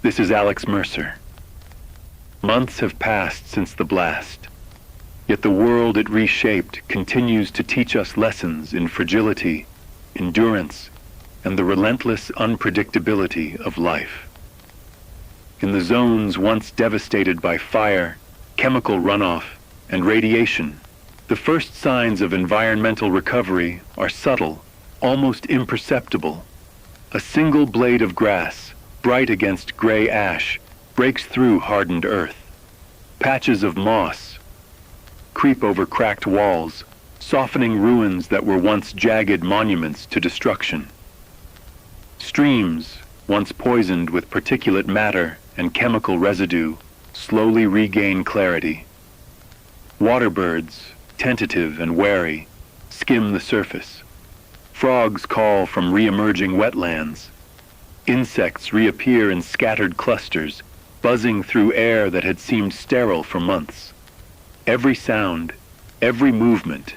This is Alex Mercer. Months have passed since the blast, yet the world it reshaped continues to teach us lessons in fragility, endurance, and the relentless unpredictability of life. In the zones once devastated by fire, chemical runoff, and radiation, the first signs of environmental recovery are subtle, almost imperceptible. A single blade of grass, bright against gray ash, breaks through hardened earth. Patches of moss creep over cracked walls, softening ruins that were once jagged monuments to destruction. Streams, once poisoned with particulate matter and chemical residue, slowly regain clarity. Waterbirds, tentative and wary, skim the surface. Frogs call from re-emerging wetlands. Insects reappear in scattered clusters, buzzing through air that had seemed sterile for months. Every sound, every movement,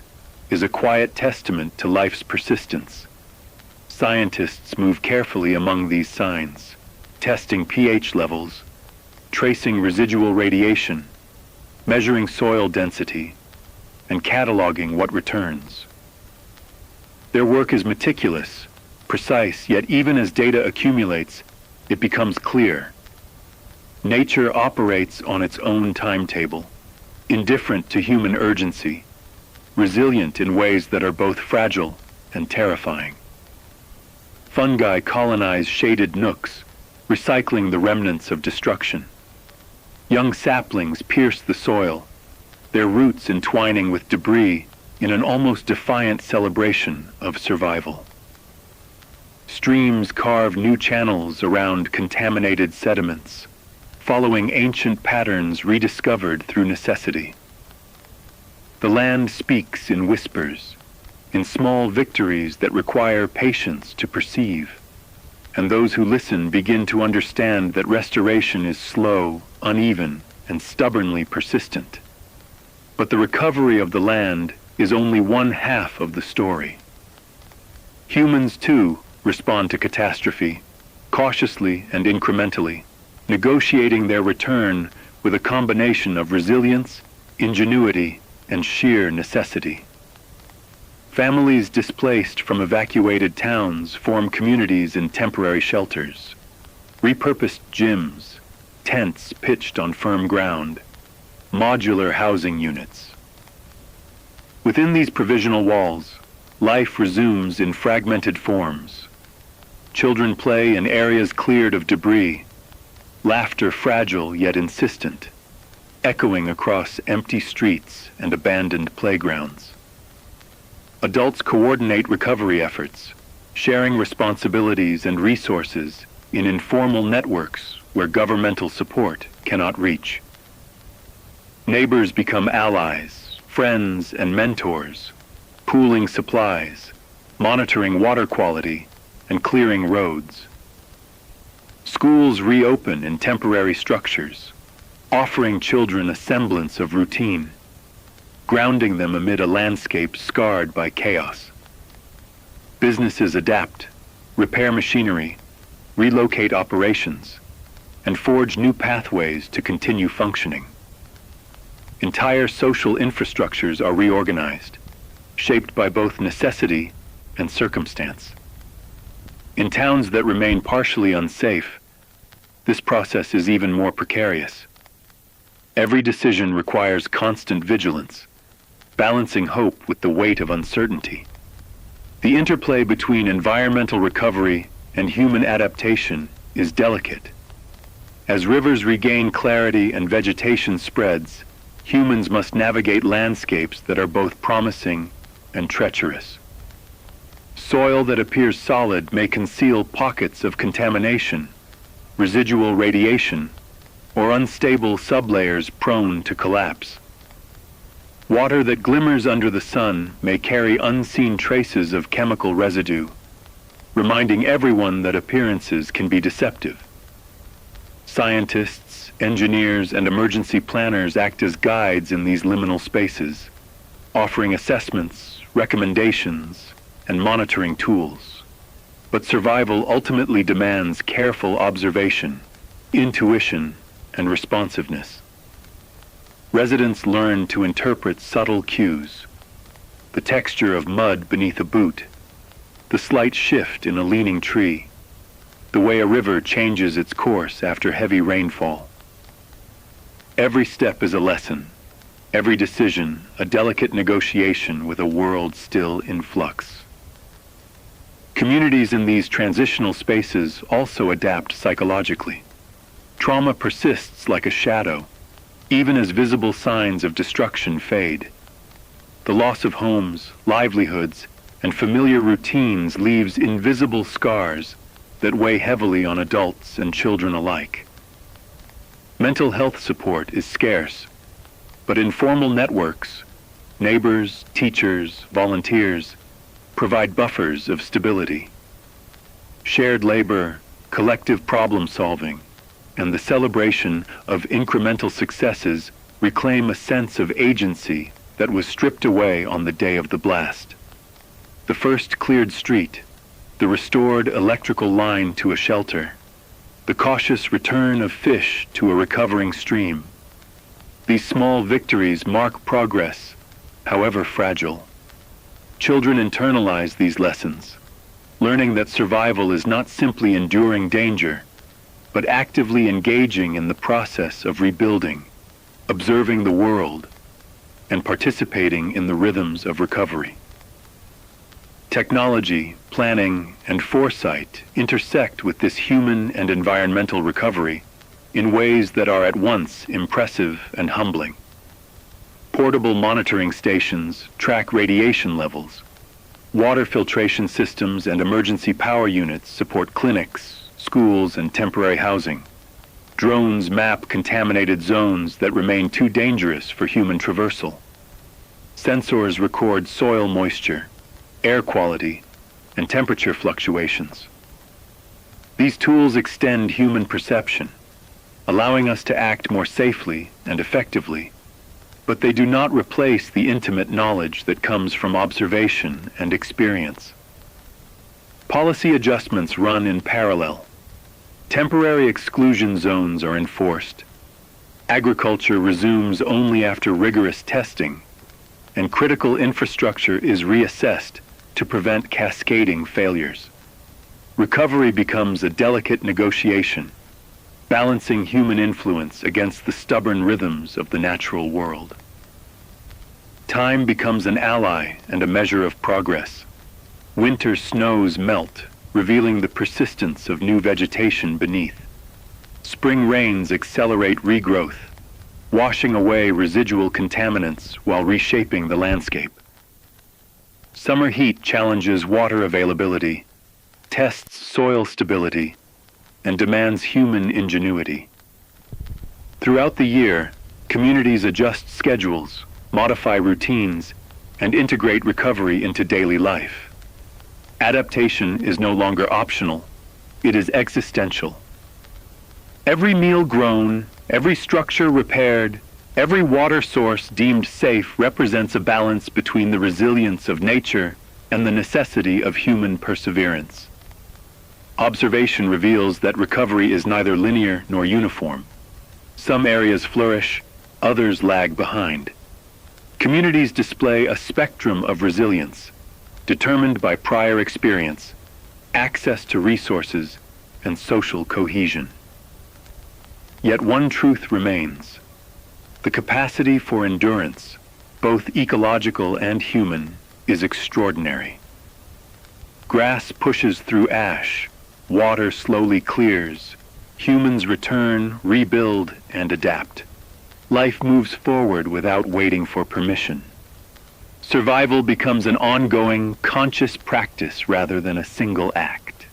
is a quiet testament to life's persistence. Scientists move carefully among these signs, testing pH levels, tracing residual radiation, measuring soil density, and cataloging what returns. Their work is meticulous, precise, yet even as data accumulates, it becomes clear. Nature operates on its own timetable, indifferent to human urgency, resilient in ways that are both fragile and terrifying. Fungi colonize shaded nooks, recycling the remnants of destruction. Young saplings pierce the soil, their roots entwining with debris in an almost defiant celebration of survival. Streams carve new channels around contaminated sediments, following ancient patterns rediscovered through necessity. The land speaks in whispers, in small victories that require patience to perceive, and those who listen begin to understand that restoration is slow, uneven, and stubbornly persistent. But the recovery of the land is only one half of the story. Humans, too, respond to catastrophe, cautiously and incrementally, negotiating their return with a combination of resilience, ingenuity, and sheer necessity. Families displaced from evacuated towns form communities in temporary shelters, repurposed gyms, tents pitched on firm ground, modular housing units. Within these provisional walls, life resumes in fragmented forms. Children play in areas cleared of debris, laughter fragile yet insistent, echoing across empty streets and abandoned playgrounds. Adults coordinate recovery efforts, sharing responsibilities and resources in informal networks where governmental support cannot reach. Neighbors become allies, friends, and mentors, pooling supplies, monitoring water quality, and clearing roads. Schools reopen in temporary structures, offering children a semblance of routine, grounding them amid a landscape scarred by chaos. Businesses adapt, repair machinery, relocate operations, and forge new pathways to continue functioning. Entire social infrastructures are reorganized, shaped by both necessity and circumstance. In towns that remain partially unsafe, this process is even more precarious. Every decision requires constant vigilance, balancing hope with the weight of uncertainty. The interplay between environmental recovery and human adaptation is delicate. As rivers regain clarity and vegetation spreads, humans must navigate landscapes that are both promising and treacherous. Soil that appears solid may conceal pockets of contamination, residual radiation, or unstable sublayers prone to collapse. Water that glimmers under the sun may carry unseen traces of chemical residue, reminding everyone that appearances can be deceptive. Scientists, engineers, and emergency planners act as guides in these liminal spaces, offering assessments, recommendations, and monitoring tools. But survival ultimately demands careful observation, intuition, and responsiveness. Residents learn to interpret subtle cues, the texture of mud beneath a boot, the slight shift in a leaning tree, the way a river changes its course after heavy rainfall. Every step is a lesson, every decision a delicate negotiation with a world still in flux. Communities in these transitional spaces also adapt psychologically. Trauma persists like a shadow, even as visible signs of destruction fade. The loss of homes, livelihoods, and familiar routines leaves invisible scars that weigh heavily on adults and children alike. Mental health support is scarce, but informal networks, neighbors, teachers, volunteers, provide buffers of stability. Shared labor, collective problem solving, and the celebration of incremental successes reclaim a sense of agency that was stripped away on the day of the blast. The first cleared street, the restored electrical line to a shelter, the cautious return of fish to a recovering stream. These small victories mark progress, however fragile. Children internalize these lessons, learning that survival is not simply enduring danger, but actively engaging in the process of rebuilding, observing the world, and participating in the rhythms of recovery. Technology, planning, and foresight intersect with this human and environmental recovery in ways that are at once impressive and humbling. Portable monitoring stations track radiation levels. Water filtration systems and emergency power units support clinics, schools, and temporary housing. Drones map contaminated zones that remain too dangerous for human traversal. Sensors record soil moisture, air quality, and temperature fluctuations. These tools extend human perception, allowing us to act more safely and effectively, but they do not replace the intimate knowledge that comes from observation and experience. Policy adjustments run in parallel. Temporary exclusion zones are enforced. Agriculture resumes only after rigorous testing, and critical infrastructure is reassessed to prevent cascading failures. Recovery becomes a delicate negotiation, balancing human influence against the stubborn rhythms of the natural world. Time becomes an ally and a measure of progress. Winter snows melt, revealing the persistence of new vegetation beneath. Spring rains accelerate regrowth, washing away residual contaminants while reshaping the landscape. Summer heat challenges water availability, tests soil stability, and demands human ingenuity. Throughout the year, communities adjust schedules, modify routines, and integrate recovery into daily life. Adaptation is no longer optional, it is existential. Every meal grown, every structure repaired, every water source deemed safe represents a balance between the resilience of nature and the necessity of human perseverance. Observation reveals that recovery is neither linear nor uniform. Some areas flourish, others lag behind. Communities display a spectrum of resilience, determined by prior experience, access to resources, and social cohesion. Yet one truth remains. The capacity for endurance, both ecological and human, is extraordinary. Grass pushes through ash, water slowly clears, humans return, rebuild, and adapt. Life moves forward without waiting for permission. Survival becomes an ongoing, conscious practice rather than a single act.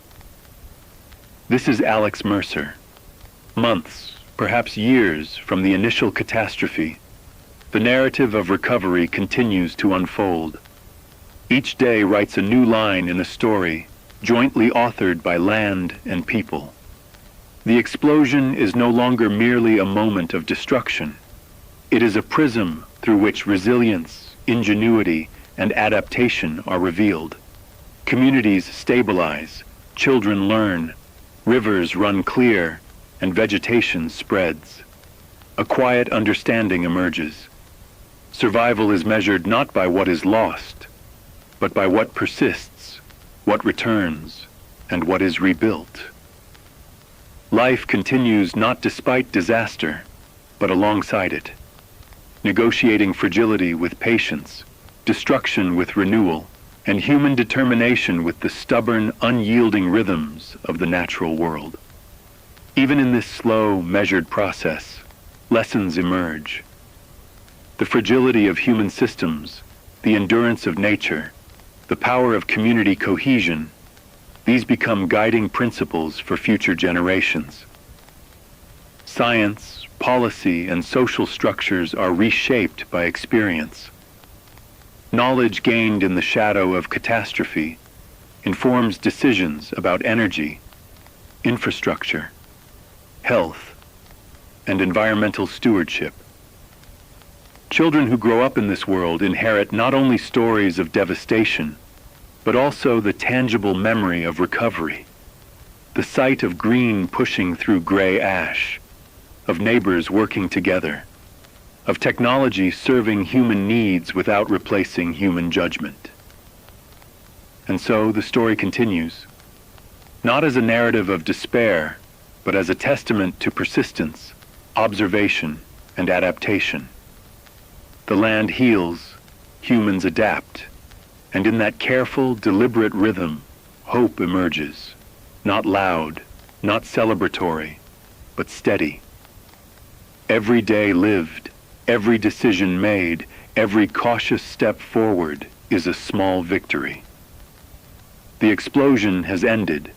This is Alex Mercer. Months, perhaps years, from the initial catastrophe, the narrative of recovery continues to unfold. Each day writes a new line in a story, jointly authored by land and people. The explosion is no longer merely a moment of destruction. It is a prism through which resilience, ingenuity, and adaptation are revealed. Communities stabilize, children learn, rivers run clear, and vegetation spreads. A quiet understanding emerges. Survival is measured not by what is lost, but by what persists, what returns, and what is rebuilt. Life continues not despite disaster, but alongside it, negotiating fragility with patience, destruction with renewal, and human determination with the stubborn, unyielding rhythms of the natural world. Even in this slow, measured process, lessons emerge. The fragility of human systems, the endurance of nature, the power of community cohesion, these become guiding principles for future generations. Science, policy, and social structures are reshaped by experience. Knowledge gained in the shadow of catastrophe informs decisions about energy, infrastructure, health, and environmental stewardship. Children who grow up in this world inherit not only stories of devastation, but also the tangible memory of recovery, the sight of green pushing through gray ash, of neighbors working together, of technology serving human needs without replacing human judgment. And so the story continues, not as a narrative of despair, but as a testament to persistence, observation, and adaptation. The land heals, humans adapt, and in that careful, deliberate rhythm, hope emerges, not loud, not celebratory, but steady. Every day lived, every decision made, every cautious step forward is a small victory. The explosion has ended,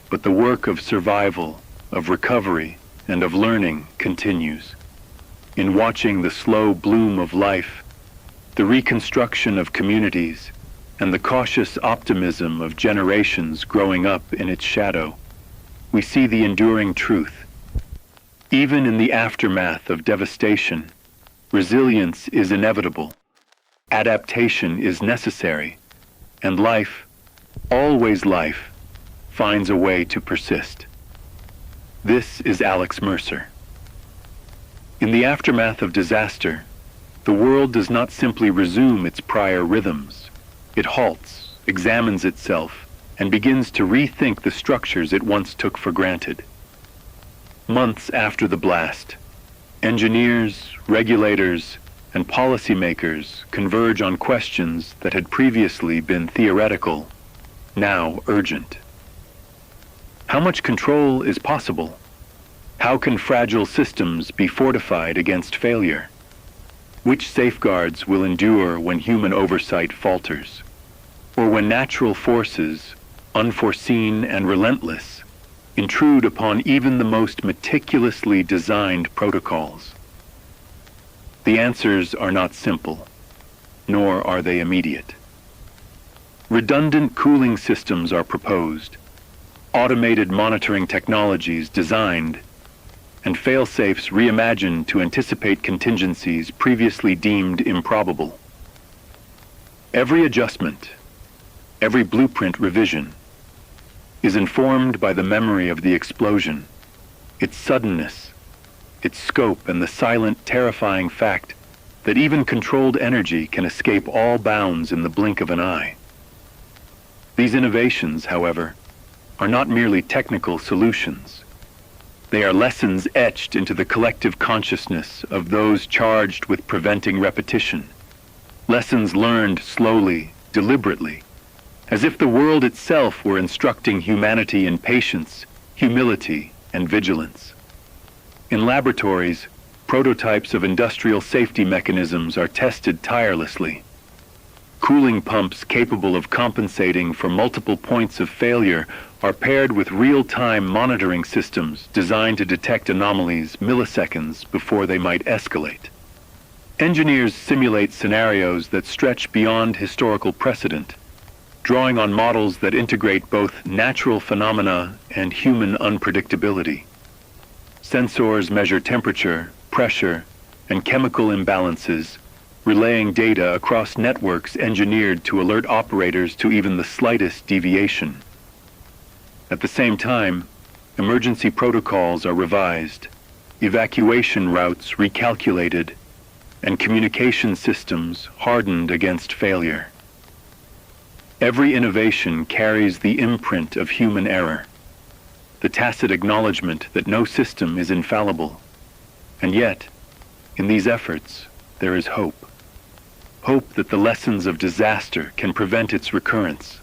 but the work of survival, of recovery, and of learning continues. In watching the slow bloom of life, the reconstruction of communities, and the cautious optimism of generations growing up in its shadow, we see the enduring truth. Even in the aftermath of devastation, resilience is inevitable, adaptation is necessary, and life, always life, finds a way to persist. This is Alex Mercer. In the aftermath of disaster, the world does not simply resume its prior rhythms. It halts, examines itself, and begins to rethink the structures it once took for granted. Months after the blast, engineers, regulators, and policymakers converge on questions that had previously been theoretical, now urgent. How much control is possible? How can fragile systems be fortified against failure? Which safeguards will endure when human oversight falters? Or when natural forces, unforeseen and relentless, intrude upon even the most meticulously designed protocols? The answers are not simple, nor are they immediate. Redundant cooling systems are proposed, automated monitoring technologies designed, and fail-safes reimagined to anticipate contingencies previously deemed improbable. Every adjustment, every blueprint revision, is informed by the memory of the explosion, its suddenness, its scope, and the silent, terrifying fact that even controlled energy can escape all bounds in the blink of an eye. These innovations, however, are not merely technical solutions. They are lessons etched into the collective consciousness of those charged with preventing repetition. Lessons learned slowly, deliberately, as if the world itself were instructing humanity in patience, humility, and vigilance. In laboratories, prototypes of industrial safety mechanisms are tested tirelessly. Cooling pumps capable of compensating for multiple points of failure are paired with real-time monitoring systems designed to detect anomalies milliseconds before they might escalate. Engineers simulate scenarios that stretch beyond historical precedent, drawing on models that integrate both natural phenomena and human unpredictability. Sensors measure temperature, pressure, and chemical imbalances, relaying data across networks engineered to alert operators to even the slightest deviation. At the same time, emergency protocols are revised, evacuation routes recalculated, and communication systems hardened against failure. Every innovation carries the imprint of human error, the tacit acknowledgement that no system is infallible. And yet, in these efforts, there is hope. Hope that the lessons of disaster can prevent its recurrence,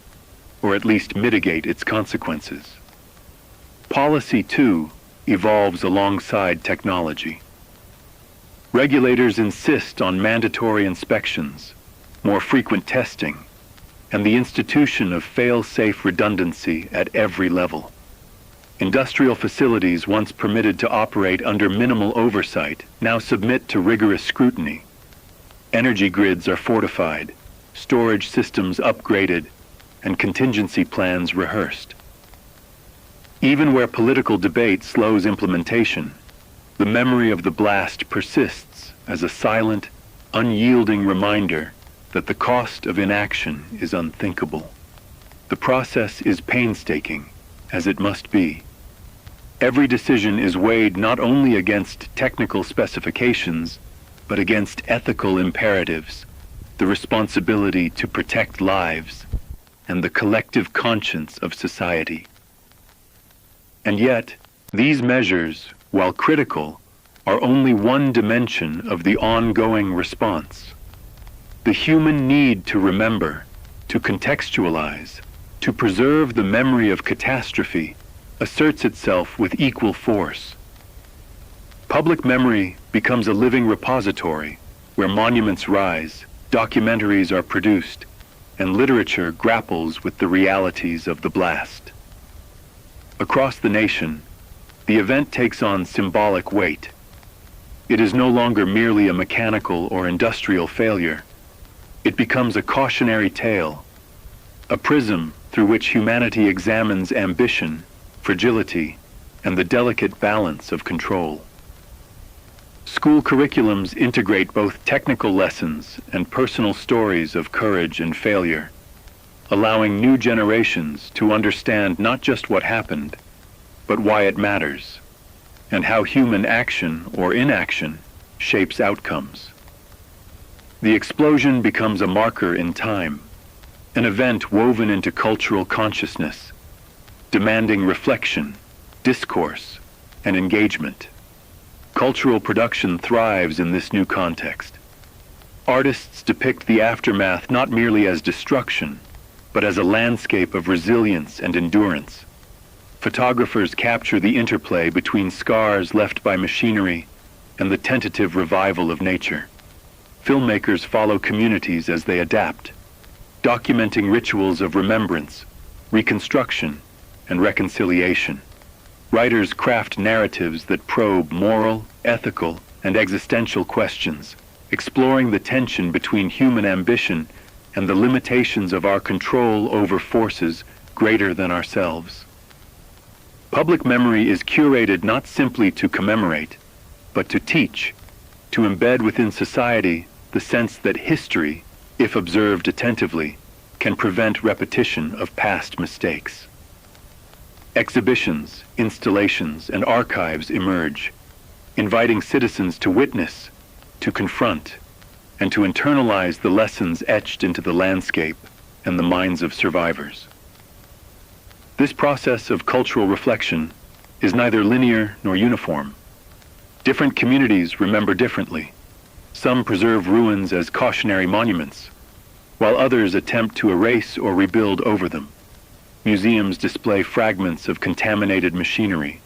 or at least mitigate its consequences. Policy, too, evolves alongside technology. Regulators insist on mandatory inspections, more frequent testing, and the institution of fail-safe redundancy at every level. Industrial facilities once permitted to operate under minimal oversight now submit to rigorous scrutiny. Energy grids are fortified, storage systems upgraded, and contingency plans rehearsed. Even where political debate slows implementation, the memory of the blast persists as a silent, unyielding reminder that the cost of inaction is unthinkable. The process is painstaking, as it must be. Every decision is weighed not only against technical specifications, but against ethical imperatives, the responsibility to protect lives, and the collective conscience of society. And yet, these measures, while critical, are only one dimension of the ongoing response. The human need to remember, to contextualize, to preserve the memory of catastrophe asserts itself with equal force. Public memory becomes a living repository where monuments rise, documentaries are produced, and literature grapples with the realities of the blast. Across the nation, the event takes on symbolic weight. It is no longer merely a mechanical or industrial failure. It becomes a cautionary tale, a prism through which humanity examines ambition, fragility, and the delicate balance of control. School curriculums integrate both technical lessons and personal stories of courage and failure, allowing new generations to understand not just what happened, but why it matters, and how human action or inaction shapes outcomes. The explosion becomes a marker in time, an event woven into cultural consciousness, demanding reflection, discourse, and engagement. Cultural production thrives in this new context. Artists depict the aftermath not merely as destruction, but as a landscape of resilience and endurance. Photographers capture the interplay between scars left by machinery and the tentative revival of nature. Filmmakers follow communities as they adapt, documenting rituals of remembrance, reconstruction, and reconciliation. Writers craft narratives that probe moral, ethical, and existential questions, exploring the tension between human ambition and the limitations of our control over forces greater than ourselves. Public memory is curated not simply to commemorate, but to teach, to embed within society the sense that history, if observed attentively, can prevent repetition of past mistakes. Exhibitions, installations, and archives emerge, inviting citizens to witness, to confront, and to internalize the lessons etched into the landscape and the minds of survivors. This process of cultural reflection is neither linear nor uniform. Different communities remember differently. Some preserve ruins as cautionary monuments, while others attempt to erase or rebuild over them. Museums display fragments of contaminated machinery,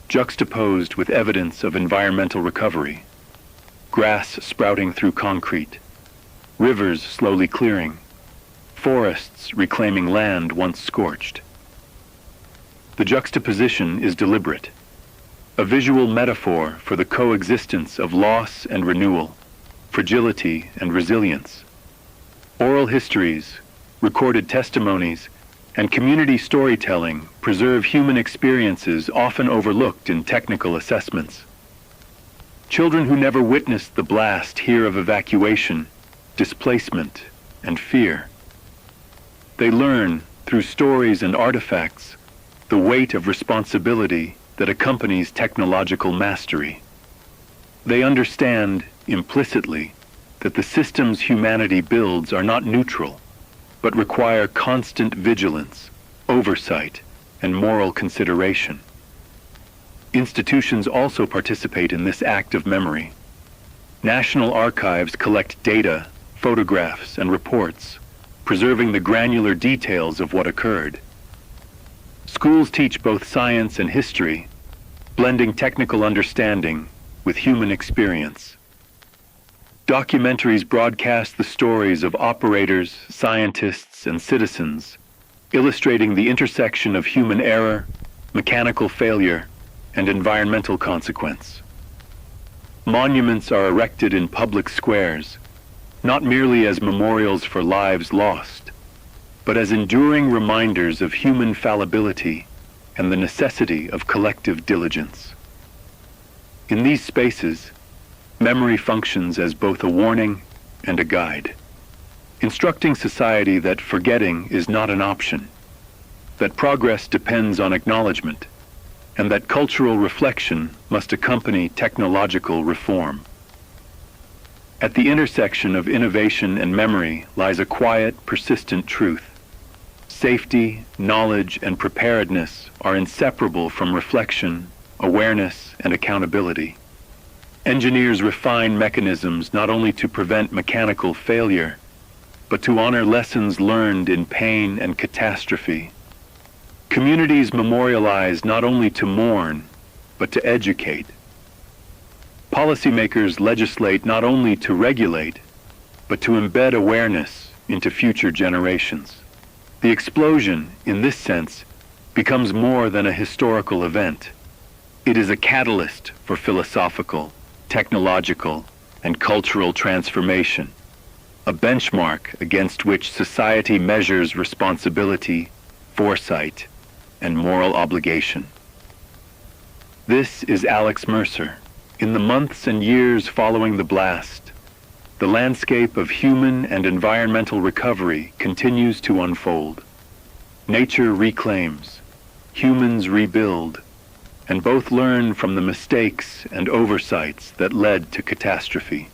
juxtaposed with evidence of environmental recovery. Grass sprouting through concrete, rivers slowly clearing, forests reclaiming land once scorched. The juxtaposition is deliberate, a visual metaphor for the coexistence of loss and renewal, fragility and resilience. Oral histories, recorded testimonies, and community storytelling preserve human experiences often overlooked in technical assessments. Children who never witnessed the blast hear of evacuation, displacement, and fear. They learn, through stories and artifacts, the weight of responsibility that accompanies technological mastery. They understand, implicitly, that the systems humanity builds are not neutral, but require constant vigilance, oversight, and moral consideration. Institutions also participate in this act of memory. National archives collect data, photographs, and reports, preserving the granular details of what occurred. Schools teach both science and history, blending technical understanding with human experience. Documentaries broadcast the stories of operators, scientists, and citizens, illustrating the intersection of human error, mechanical failure, and environmental consequence. Monuments are erected in public squares, not merely as memorials for lives lost, but as enduring reminders of human fallibility and the necessity of collective diligence. In these spaces, memory functions as both a warning and a guide, instructing society that forgetting is not an option, that progress depends on acknowledgement, and that cultural reflection must accompany technological reform. At the intersection of innovation and memory lies a quiet, persistent truth. Safety, knowledge, and preparedness are inseparable from reflection, awareness, and accountability. Engineers refine mechanisms not only to prevent mechanical failure, but to honor lessons learned in pain and catastrophe. Communities memorialize not only to mourn, but to educate. Policymakers legislate not only to regulate, but to embed awareness into future generations. The explosion, in this sense, becomes more than a historical event. It is a catalyst for philosophical, technological, and cultural transformation, a benchmark against which society measures responsibility, foresight, and moral obligation. This is Alex Mercer. In the months and years following the blast, the landscape of human and environmental recovery continues to unfold. Nature reclaims, humans rebuild, and both learn from the mistakes and oversights that led to catastrophe.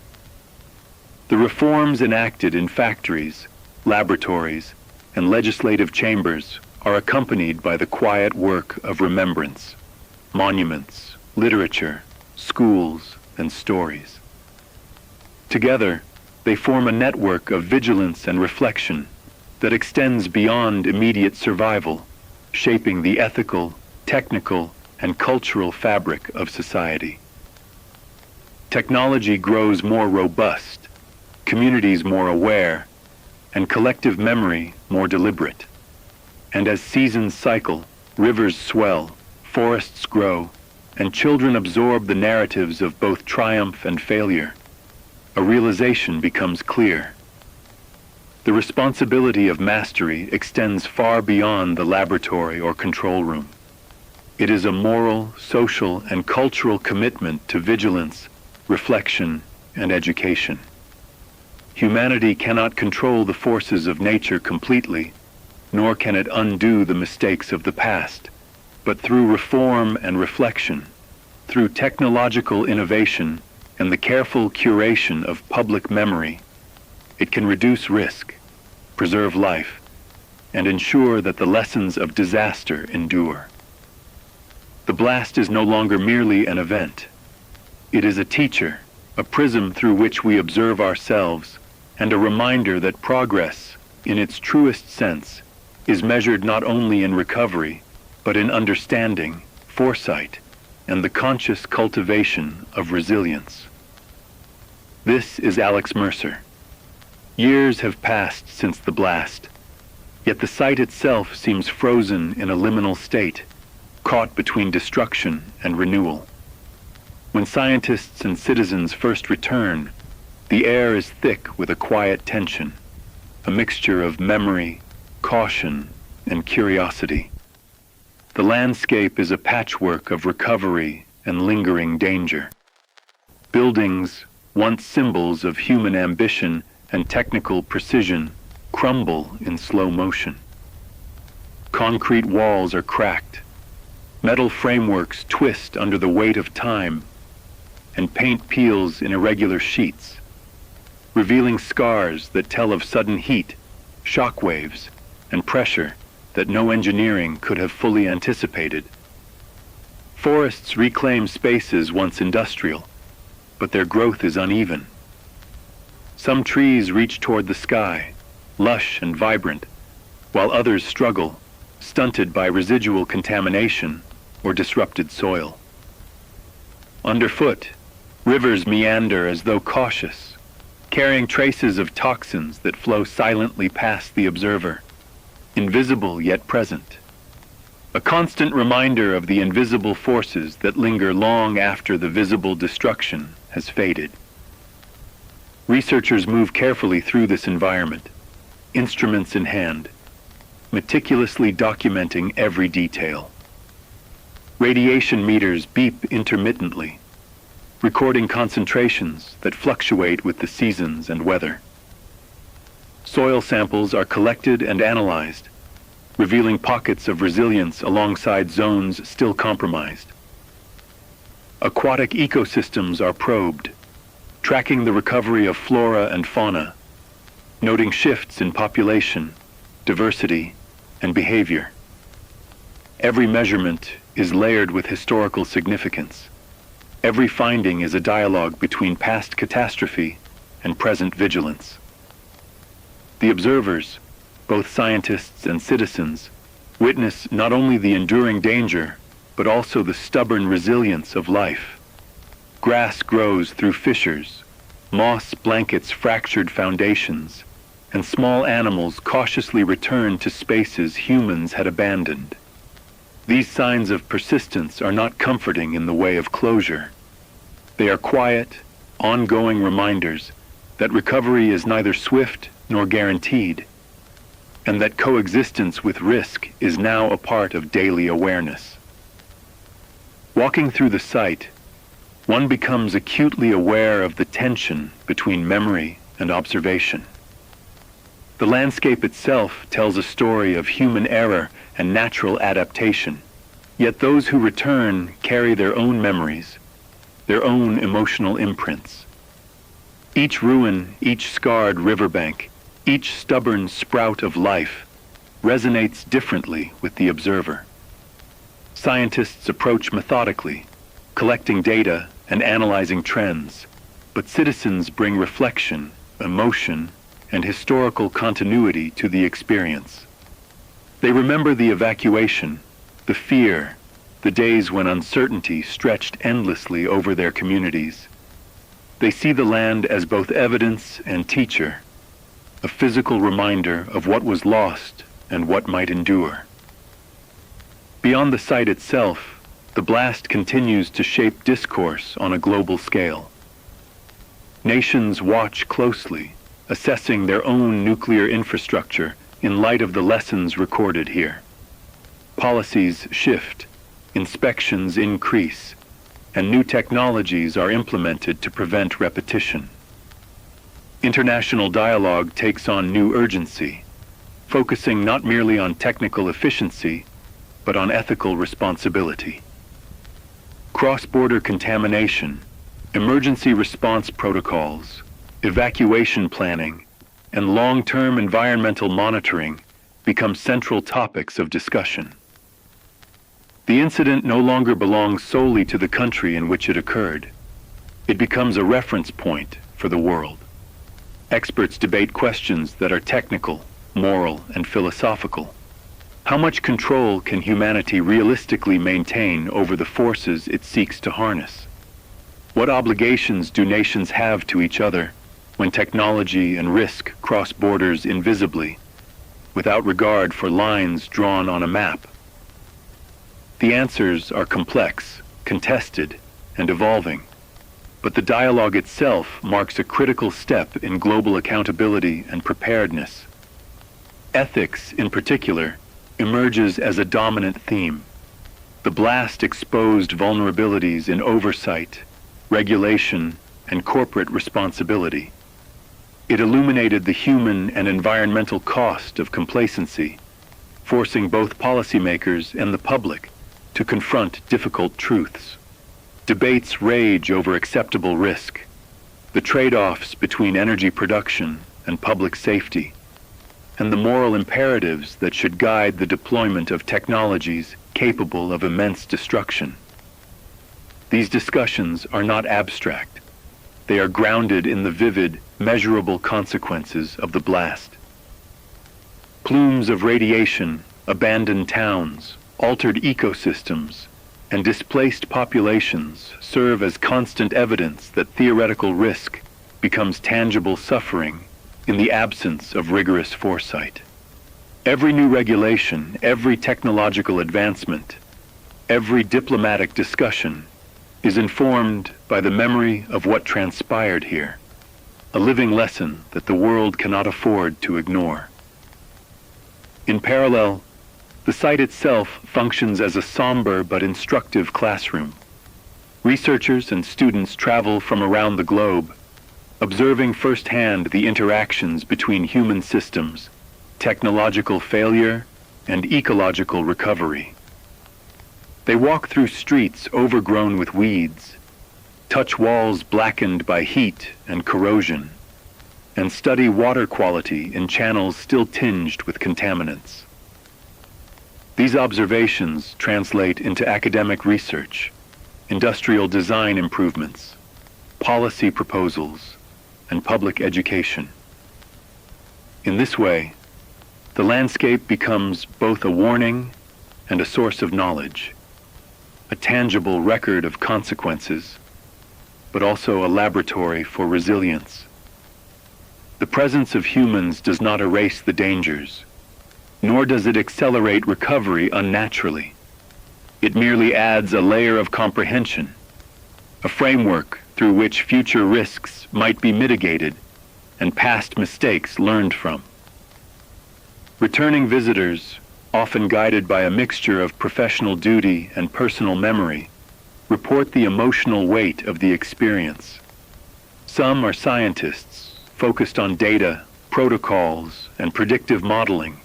The reforms enacted in factories, laboratories, and legislative chambers are accompanied by the quiet work of remembrance, monuments, literature, schools, and stories. Together, they form a network of vigilance and reflection that extends beyond immediate survival, shaping the ethical, technical, and cultural fabric of society. Technology grows more robust, communities more aware, and collective memory more deliberate. And as seasons cycle, rivers swell, forests grow, and children absorb the narratives of both triumph and failure, a realization becomes clear. The responsibility of mastery extends far beyond the laboratory or control room. It is a moral, social, and cultural commitment to vigilance, reflection, and education. Humanity cannot control the forces of nature completely, nor can it undo the mistakes of the past. But through reform and reflection, through technological innovation and the careful curation of public memory, it can reduce risk, preserve life, and ensure that the lessons of disaster endure. The blast is no longer merely an event. It is a teacher, a prism through which we observe ourselves, and a reminder that progress, in its truest sense, is measured not only in recovery, but in understanding, foresight, and the conscious cultivation of resilience. This is Alex Mercer. Years have passed since the blast, yet the site itself seems frozen in a liminal state, caught between destruction and renewal. When scientists and citizens first return, the air is thick with a quiet tension, a mixture of memory, caution, and curiosity. The landscape is a patchwork of recovery and lingering danger. Buildings, once symbols of human ambition and technical precision, crumble in slow motion. Concrete walls are cracked, Metal frameworks twist under the weight of time, and paint peels in irregular sheets, revealing scars that tell of sudden heat, shock waves, and pressure that no engineering could have fully anticipated. Forests reclaim spaces once industrial, but their growth is uneven. Some trees reach toward the sky, lush and vibrant, while others struggle, stunted by residual contamination or disrupted soil. Underfoot, rivers meander as though cautious, carrying traces of toxins that flow silently past the observer, invisible yet present. A constant reminder of the invisible forces that linger long after the visible destruction has faded. Researchers move carefully through this environment, instruments in hand, meticulously documenting every detail. Radiation meters beep intermittently, recording concentrations that fluctuate with the seasons and weather. Soil samples are collected and analyzed, revealing pockets of resilience alongside zones still compromised. Aquatic ecosystems are probed, tracking the recovery of flora and fauna, noting shifts in population, diversity, and behavior. Every measurement is layered with historical significance. Every finding is a dialogue between past catastrophe and present vigilance. The observers, both scientists and citizens, witness not only the enduring danger, but also the stubborn resilience of life. Grass grows through fissures, moss blankets fractured foundations, and small animals cautiously return to spaces humans had abandoned. These signs of persistence are not comforting in the way of closure. They are quiet, ongoing reminders that recovery is neither swift nor guaranteed, and that coexistence with risk is now a part of daily awareness. Walking through the site, one becomes acutely aware of the tension between memory and observation. The landscape itself tells a story of human error and natural adaptation, yet those who return carry their own memories, their own emotional imprints. Each ruin, each scarred riverbank, each stubborn sprout of life resonates differently with the observer. Scientists approach methodically, collecting data and analyzing trends, but citizens bring reflection, emotion, and historical continuity to the experience. They remember the evacuation, the fear, the days when uncertainty stretched endlessly over their communities. They see the land as both evidence and teacher, a physical reminder of what was lost and what might endure. Beyond the site itself, the blast continues to shape discourse on a global scale. Nations watch closely, assessing their own nuclear infrastructure in light of the lessons recorded here. Policies shift, inspections increase, and new technologies are implemented to prevent repetition. International dialogue takes on new urgency, focusing not merely on technical efficiency, but on ethical responsibility. Cross-border contamination, emergency response protocols, evacuation planning, and long-term environmental monitoring become central topics of discussion. The incident no longer belongs solely to the country in which it occurred. It becomes a reference point for the world. Experts debate questions that are technical, moral, and philosophical. How much control can humanity realistically maintain over the forces it seeks to harness? What obligations do nations have to each other when technology and risk cross borders invisibly, without regard for lines drawn on a map? The answers are complex, contested, and evolving, but the dialogue itself marks a critical step in global accountability and preparedness. Ethics, in particular, emerges as a dominant theme. The blast exposed vulnerabilities in oversight, regulation, and corporate responsibility. It illuminated the human and environmental cost of complacency, forcing both policymakers and the public to confront difficult truths. Debates rage over acceptable risk, the trade-offs between energy production and public safety, and the moral imperatives that should guide the deployment of technologies capable of immense destruction. These discussions are not abstract. They are grounded in the vivid, measurable consequences of the blast. Plumes of radiation, abandoned towns, altered ecosystems, and displaced populations serve as constant evidence that theoretical risk becomes tangible suffering in the absence of rigorous foresight. Every new regulation, every technological advancement, every diplomatic discussion is informed by the memory of what transpired here, a living lesson that the world cannot afford to ignore. In parallel, the site itself functions as a somber but instructive classroom. Researchers and students travel from around the globe, observing firsthand the interactions between human systems, technological failure, and ecological recovery. They walk through streets overgrown with weeds, touch walls blackened by heat and corrosion, and study water quality in channels still tinged with contaminants. These observations translate into academic research, industrial design improvements, policy proposals, and public education. In this way, the landscape becomes both a warning and a source of knowledge, a tangible record of consequences, but also a laboratory for resilience. The presence of humans does not erase the dangers, nor does it accelerate recovery unnaturally. It merely adds a layer of comprehension, a framework through which future risks might be mitigated and past mistakes learned from. Returning visitors, often guided by a mixture of professional duty and personal memory, report the emotional weight of the experience. Some are scientists focused on data, protocols, and predictive modeling,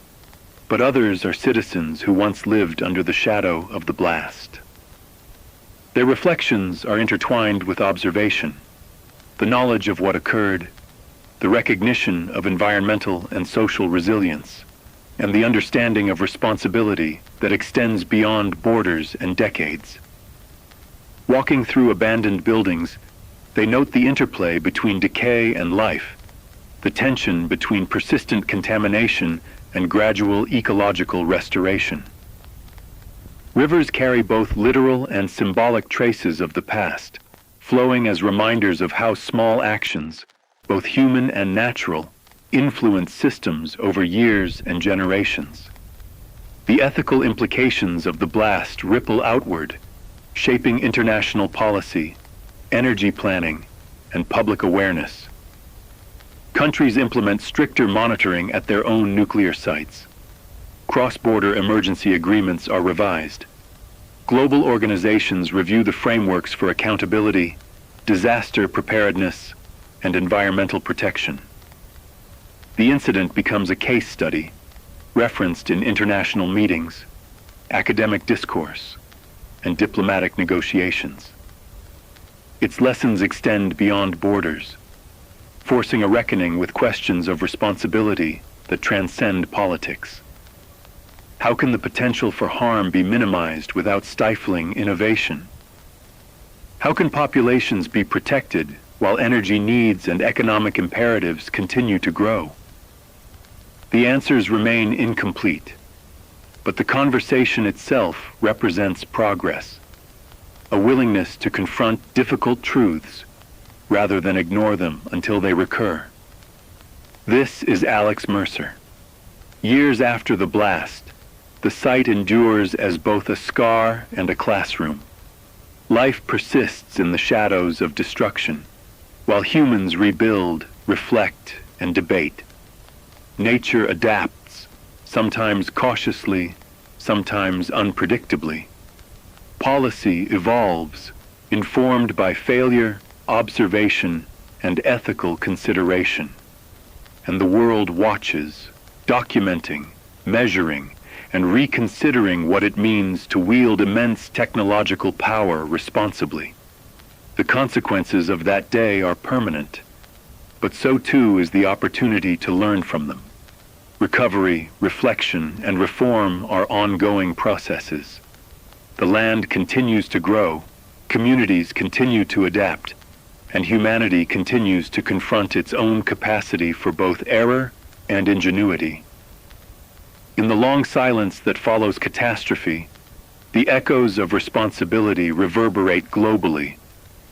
but others are citizens who once lived under the shadow of the blast. Their reflections are intertwined with observation, the knowledge of what occurred, the recognition of environmental and social resilience, and the understanding of responsibility that extends beyond borders and decades. Walking through abandoned buildings, they note the interplay between decay and life, the tension between persistent contamination and gradual ecological restoration. Rivers carry both literal and symbolic traces of the past, flowing as reminders of how small actions, both human and natural, influence systems over years and generations. The ethical implications of the blast ripple outward, shaping international policy, energy planning, and public awareness. Countries implement stricter monitoring at their own nuclear sites. Cross-border emergency agreements are revised. Global organizations review the frameworks for accountability, disaster preparedness, and environmental protection. The incident becomes a case study, referenced in international meetings, academic discourse, and diplomatic negotiations. Its lessons extend beyond borders, forcing a reckoning with questions of responsibility that transcend politics. How can the potential for harm be minimized without stifling innovation? How can populations be protected while energy needs and economic imperatives continue to grow? The answers remain incomplete, but the conversation itself represents progress, a willingness to confront difficult truths rather than ignore them until they recur. This is Alex Mercer. Years after the blast, the site endures as both a scar and a classroom. Life persists in the shadows of destruction, while humans rebuild, reflect, and debate. Nature adapts, sometimes cautiously, sometimes unpredictably. Policy evolves, informed by failure, observation, and ethical consideration. And the world watches, documenting, measuring, and reconsidering what it means to wield immense technological power responsibly. The consequences of that day are permanent, but so too is the opportunity to learn from them. Recovery, reflection, and reform are ongoing processes. The land continues to grow, communities continue to adapt, and humanity continues to confront its own capacity for both error and ingenuity. In the long silence that follows catastrophe, the echoes of responsibility reverberate globally,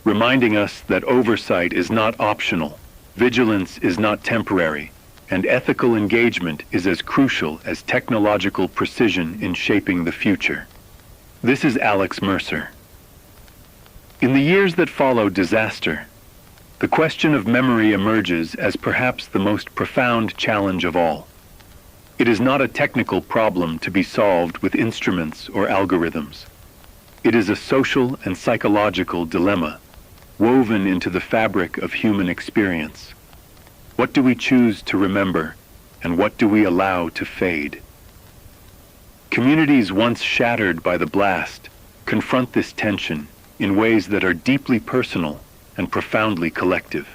reminding us that oversight is not optional, vigilance is not temporary, and ethical engagement is as crucial as technological precision in shaping the future. This is Alex Mercer. In the years that follow disaster, the question of memory emerges as perhaps the most profound challenge of all. It is not a technical problem to be solved with instruments or algorithms. It is a social and psychological dilemma, woven into the fabric of human experience. What do we choose to remember, and what do we allow to fade? Communities once shattered by the blast confront this tension in ways that are deeply personal and profoundly collective.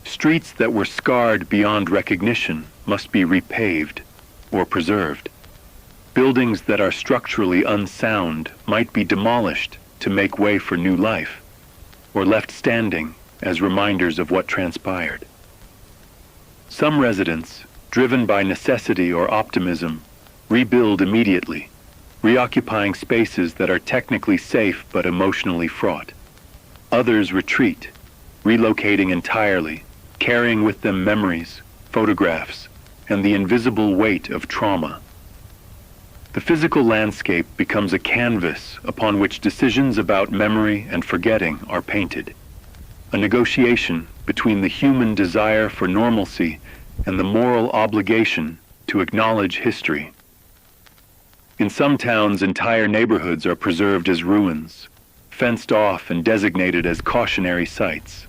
Streets that were scarred beyond recognition must be repaved or preserved. Buildings that are structurally unsound might be demolished to make way for new life, or left standing as reminders of what transpired. Some residents, driven by necessity or optimism, rebuild immediately, reoccupying spaces that are technically safe but emotionally fraught. Others retreat, relocating entirely, carrying with them memories, photographs, and the invisible weight of trauma. The physical landscape becomes a canvas upon which decisions about memory and forgetting are painted, a negotiation between the human desire for normalcy and the moral obligation to acknowledge history. In some towns, entire neighborhoods are preserved as ruins, fenced off and designated as cautionary sites.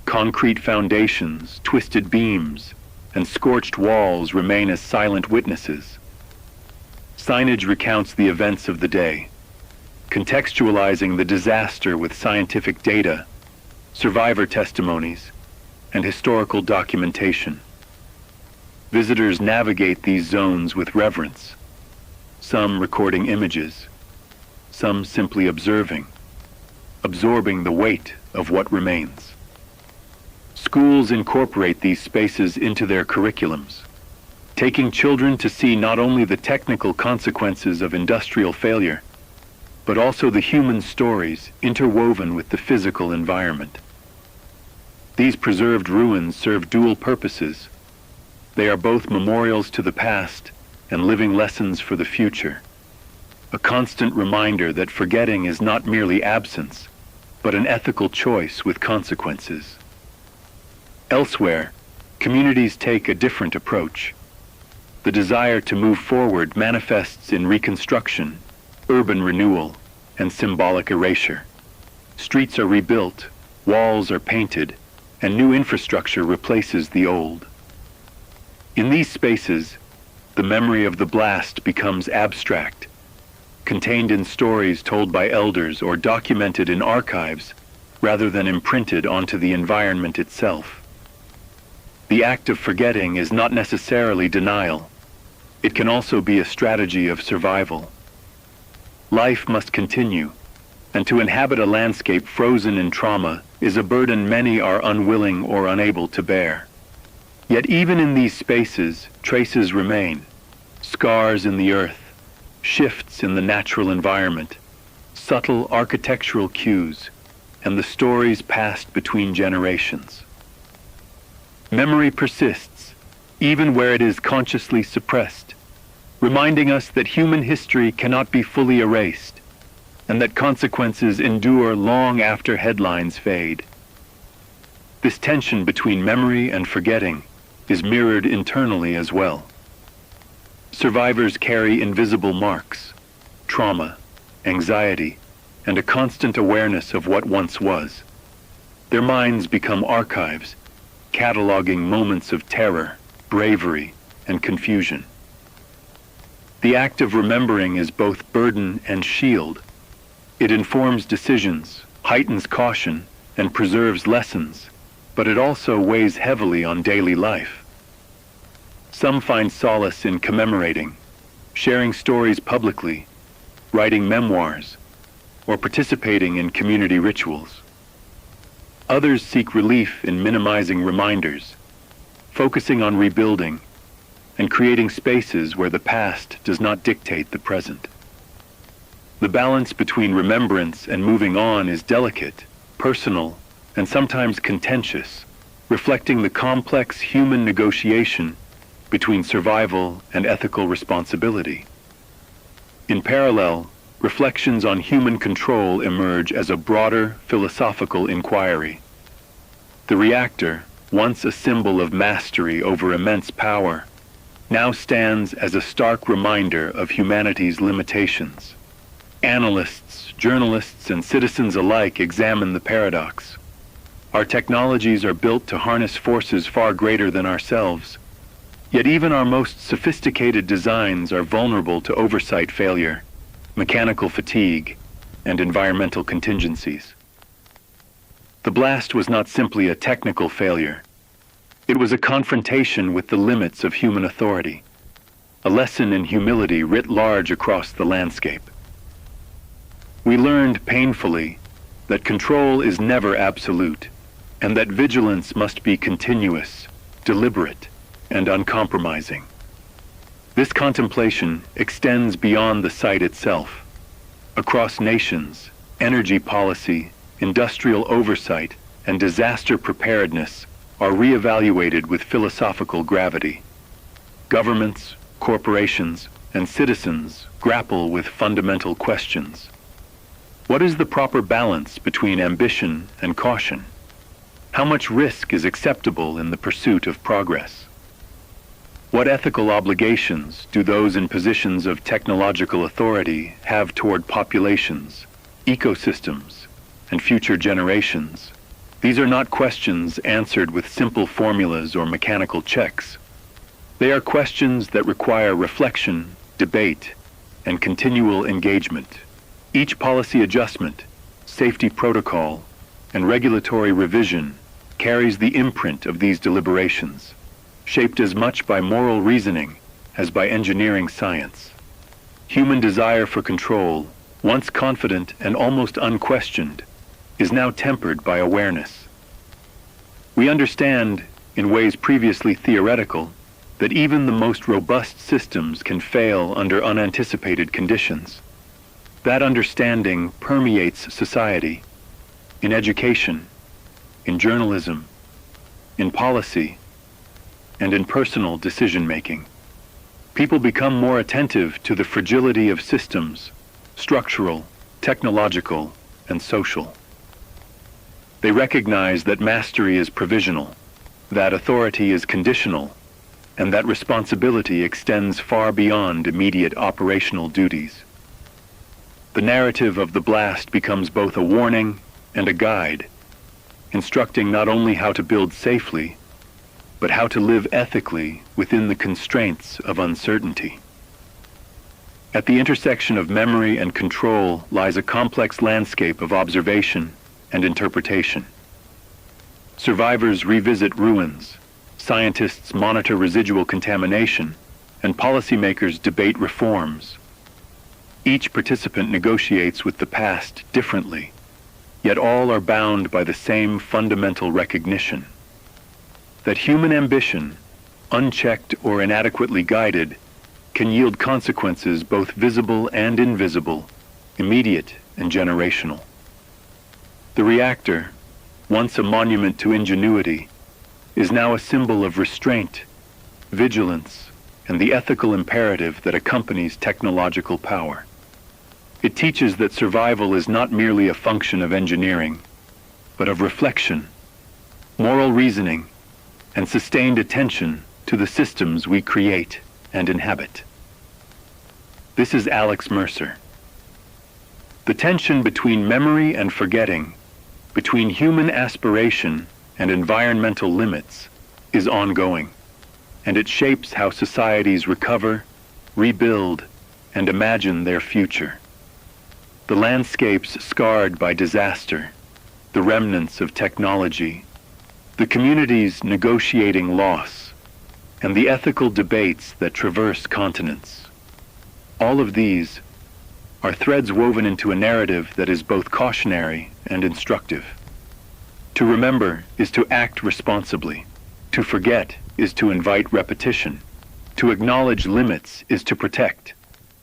Concrete foundations, twisted beams, and scorched walls remain as silent witnesses. Signage recounts the events of the day, contextualizing the disaster with scientific data, survivor testimonies, and historical documentation. Visitors navigate these zones with reverence, some recording images, some simply observing, absorbing the weight of what remains. Schools incorporate these spaces into their curriculums, taking children to see not only the technical consequences of industrial failure, but also the human stories interwoven with the physical environment. These preserved ruins serve dual purposes. They are both memorials to the past and living lessons for the future, a constant reminder that forgetting is not merely absence, but an ethical choice with consequences. Elsewhere, communities take a different approach. The desire to move forward manifests in reconstruction, urban renewal, and symbolic erasure. Streets are rebuilt, walls are painted, and new infrastructure replaces the old. In these spaces, the memory of the blast becomes abstract, contained in stories told by elders or documented in archives rather than imprinted onto the environment itself. The act of forgetting is not necessarily denial. It can also be a strategy of survival. Life must continue, and to inhabit a landscape frozen in trauma is a burden many are unwilling or unable to bear. Yet even in these spaces, traces remain, scars in the earth, shifts in the natural environment, subtle architectural cues, and the stories passed between generations. Memory persists, even where it is consciously suppressed, reminding us that human history cannot be fully erased, and that consequences endure long after headlines fade. This tension between memory and forgetting is mirrored internally as well. Survivors carry invisible marks, trauma, anxiety, and a constant awareness of what once was. Their minds become archives, cataloging moments of terror, bravery, and confusion. The act of remembering is both burden and shield. It informs decisions, heightens caution, and preserves lessons, but it also weighs heavily on daily life. Some find solace in commemorating, sharing stories publicly, writing memoirs, or participating in community rituals. Others seek relief in minimizing reminders, focusing on rebuilding, and creating spaces where the past does not dictate the present. The balance between remembrance and moving on is delicate, personal, and sometimes contentious, reflecting the complex human negotiation between survival and ethical responsibility. In parallel, reflections on human control emerge as a broader philosophical inquiry. The reactor, once a symbol of mastery over immense power, now stands as a stark reminder of humanity's limitations. Analysts, journalists, and citizens alike examine the paradox. Our technologies are built to harness forces far greater than ourselves, yet even our most sophisticated designs are vulnerable to oversight failure, mechanical fatigue, and environmental contingencies. The blast was not simply a technical failure. It was a confrontation with the limits of human authority, a lesson in humility writ large across the landscape. We learned painfully that control is never absolute, and that vigilance must be continuous, deliberate, and uncompromising. This contemplation extends beyond the site itself. Across nations, energy policy, industrial oversight, and disaster preparedness are reevaluated with philosophical gravity. Governments, corporations, and citizens grapple with fundamental questions. What is the proper balance between ambition and caution? How much risk is acceptable in the pursuit of progress? What ethical obligations do those in positions of technological authority have toward populations, ecosystems, and future generations? These are not questions answered with simple formulas or mechanical checks. They are questions that require reflection, debate, and continual engagement. Each policy adjustment, safety protocol, and regulatory revision carries the imprint of these deliberations, shaped as much by moral reasoning as by engineering science. Human desire for control, once confident and almost unquestioned, is now tempered by awareness. We understand, in ways previously theoretical, that even the most robust systems can fail under unanticipated conditions. That understanding permeates society, in education, in journalism, in policy, and in personal decision-making. People become more attentive to the fragility of systems, structural, technological, and social. They recognize that mastery is provisional, that authority is conditional, and that responsibility extends far beyond immediate operational duties. The narrative of the blast becomes both a warning and a guide, instructing not only how to build safely, but how to live ethically within the constraints of uncertainty. At the intersection of memory and control lies a complex landscape of observation and interpretation. Survivors revisit ruins, scientists monitor residual contamination, and policymakers debate reforms. Each participant negotiates with the past differently, yet all are bound by the same fundamental recognition: that human ambition, unchecked or inadequately guided, can yield consequences both visible and invisible, immediate and generational. The reactor, once a monument to ingenuity, is now a symbol of restraint, vigilance, and the ethical imperative that accompanies technological power. It teaches that survival is not merely a function of engineering, but of reflection, moral reasoning, and sustained attention to the systems we create and inhabit. This is Alex Mercer. The tension between memory and forgetting, between human aspiration and environmental limits, is ongoing, and it shapes how societies recover, rebuild, and imagine their future. The landscapes scarred by disaster, the remnants of technology, the communities negotiating loss, and the ethical debates that traverse continents. All of these are threads woven into a narrative that is both cautionary and instructive. To remember is to act responsibly. To forget is to invite repetition. To acknowledge limits is to protect.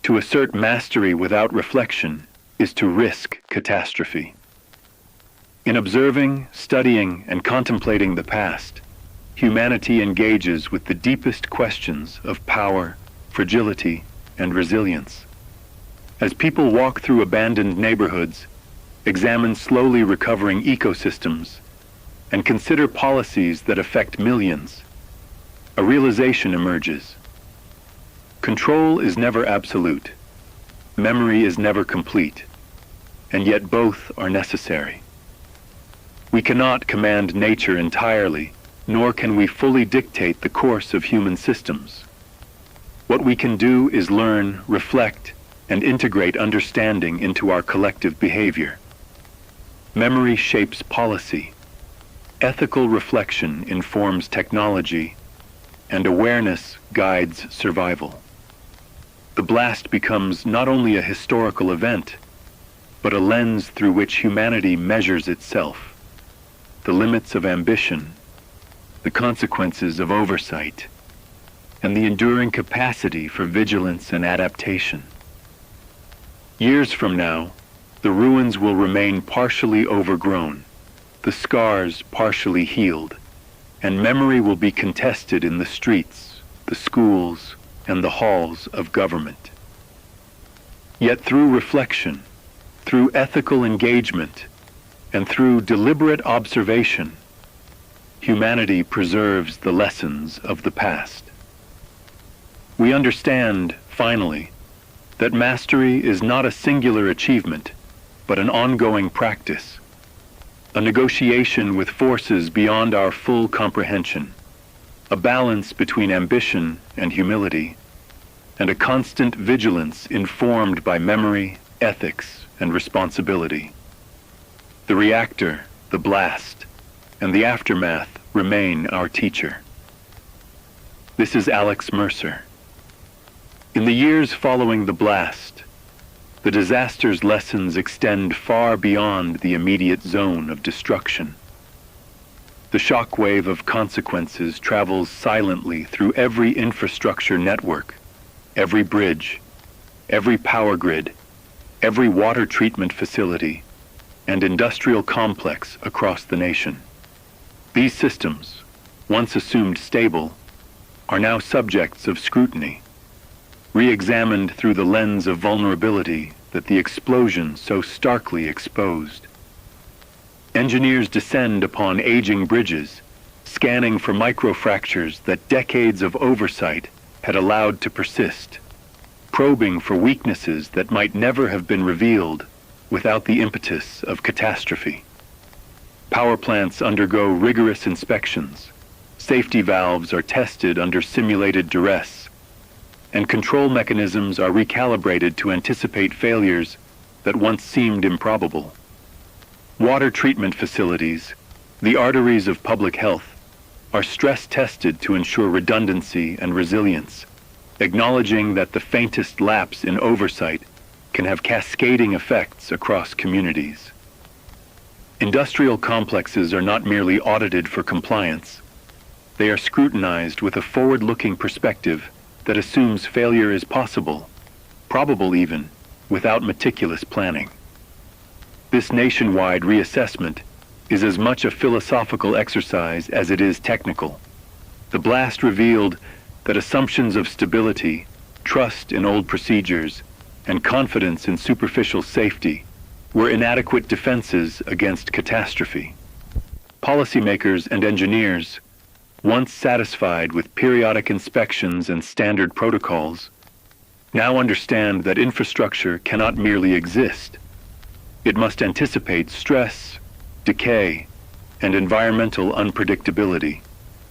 To assert mastery without reflection is to risk catastrophe. In observing, studying, and contemplating the past, humanity engages with the deepest questions of power, fragility, and resilience. As people walk through abandoned neighborhoods, examine slowly recovering ecosystems, and consider policies that affect millions, a realization emerges. Control is never absolute. Memory is never complete, and yet both are necessary. We cannot command nature entirely, nor can we fully dictate the course of human systems. What we can do is learn, reflect, and integrate understanding into our collective behavior. Memory shapes policy. Ethical reflection informs technology, and awareness guides survival. The blast becomes not only a historical event, but a lens through which humanity measures itself, the limits of ambition, the consequences of oversight, and the enduring capacity for vigilance and adaptation. Years from now, the ruins will remain partially overgrown, the scars partially healed, and memory will be contested in the streets, the schools, and the halls of government. Yet through reflection, through ethical engagement, and through deliberate observation, humanity preserves the lessons of the past. We understand, finally, that mastery is not a singular achievement, but an ongoing practice, a negotiation with forces beyond our full comprehension, a balance between ambition and humility, and a constant vigilance informed by memory, ethics, and responsibility. The reactor, the blast, and the aftermath remain our teacher. This is Alex Mercer. In the years following the blast, the disaster's lessons extend far beyond the immediate zone of destruction. The shockwave of consequences travels silently through every infrastructure network, every bridge, every power grid, every water treatment facility, and industrial complex across the nation. These systems, once assumed stable, are now subjects of scrutiny, re-examined through the lens of vulnerability that the explosion so starkly exposed. Engineers descend upon aging bridges, scanning for microfractures that decades of oversight had allowed to persist, probing for weaknesses that might never have been revealed without the impetus of catastrophe. Power plants undergo rigorous inspections, safety valves are tested under simulated duress, and control mechanisms are recalibrated to anticipate failures that once seemed improbable. Water treatment facilities, the arteries of public health, are stress-tested to ensure redundancy and resilience, acknowledging that the faintest lapse in oversight can have cascading effects across communities. Industrial complexes are not merely audited for compliance. They are scrutinized with a forward-looking perspective that assumes failure is possible, probable even, without meticulous planning. This nationwide reassessment is as much a philosophical exercise as it is technical. The blast revealed that assumptions of stability, trust in old procedures, and confidence in superficial safety were inadequate defenses against catastrophe. Policymakers and engineers, once satisfied with periodic inspections and standard protocols, now understand that infrastructure cannot merely exist. It must anticipate stress, decay, and environmental unpredictability.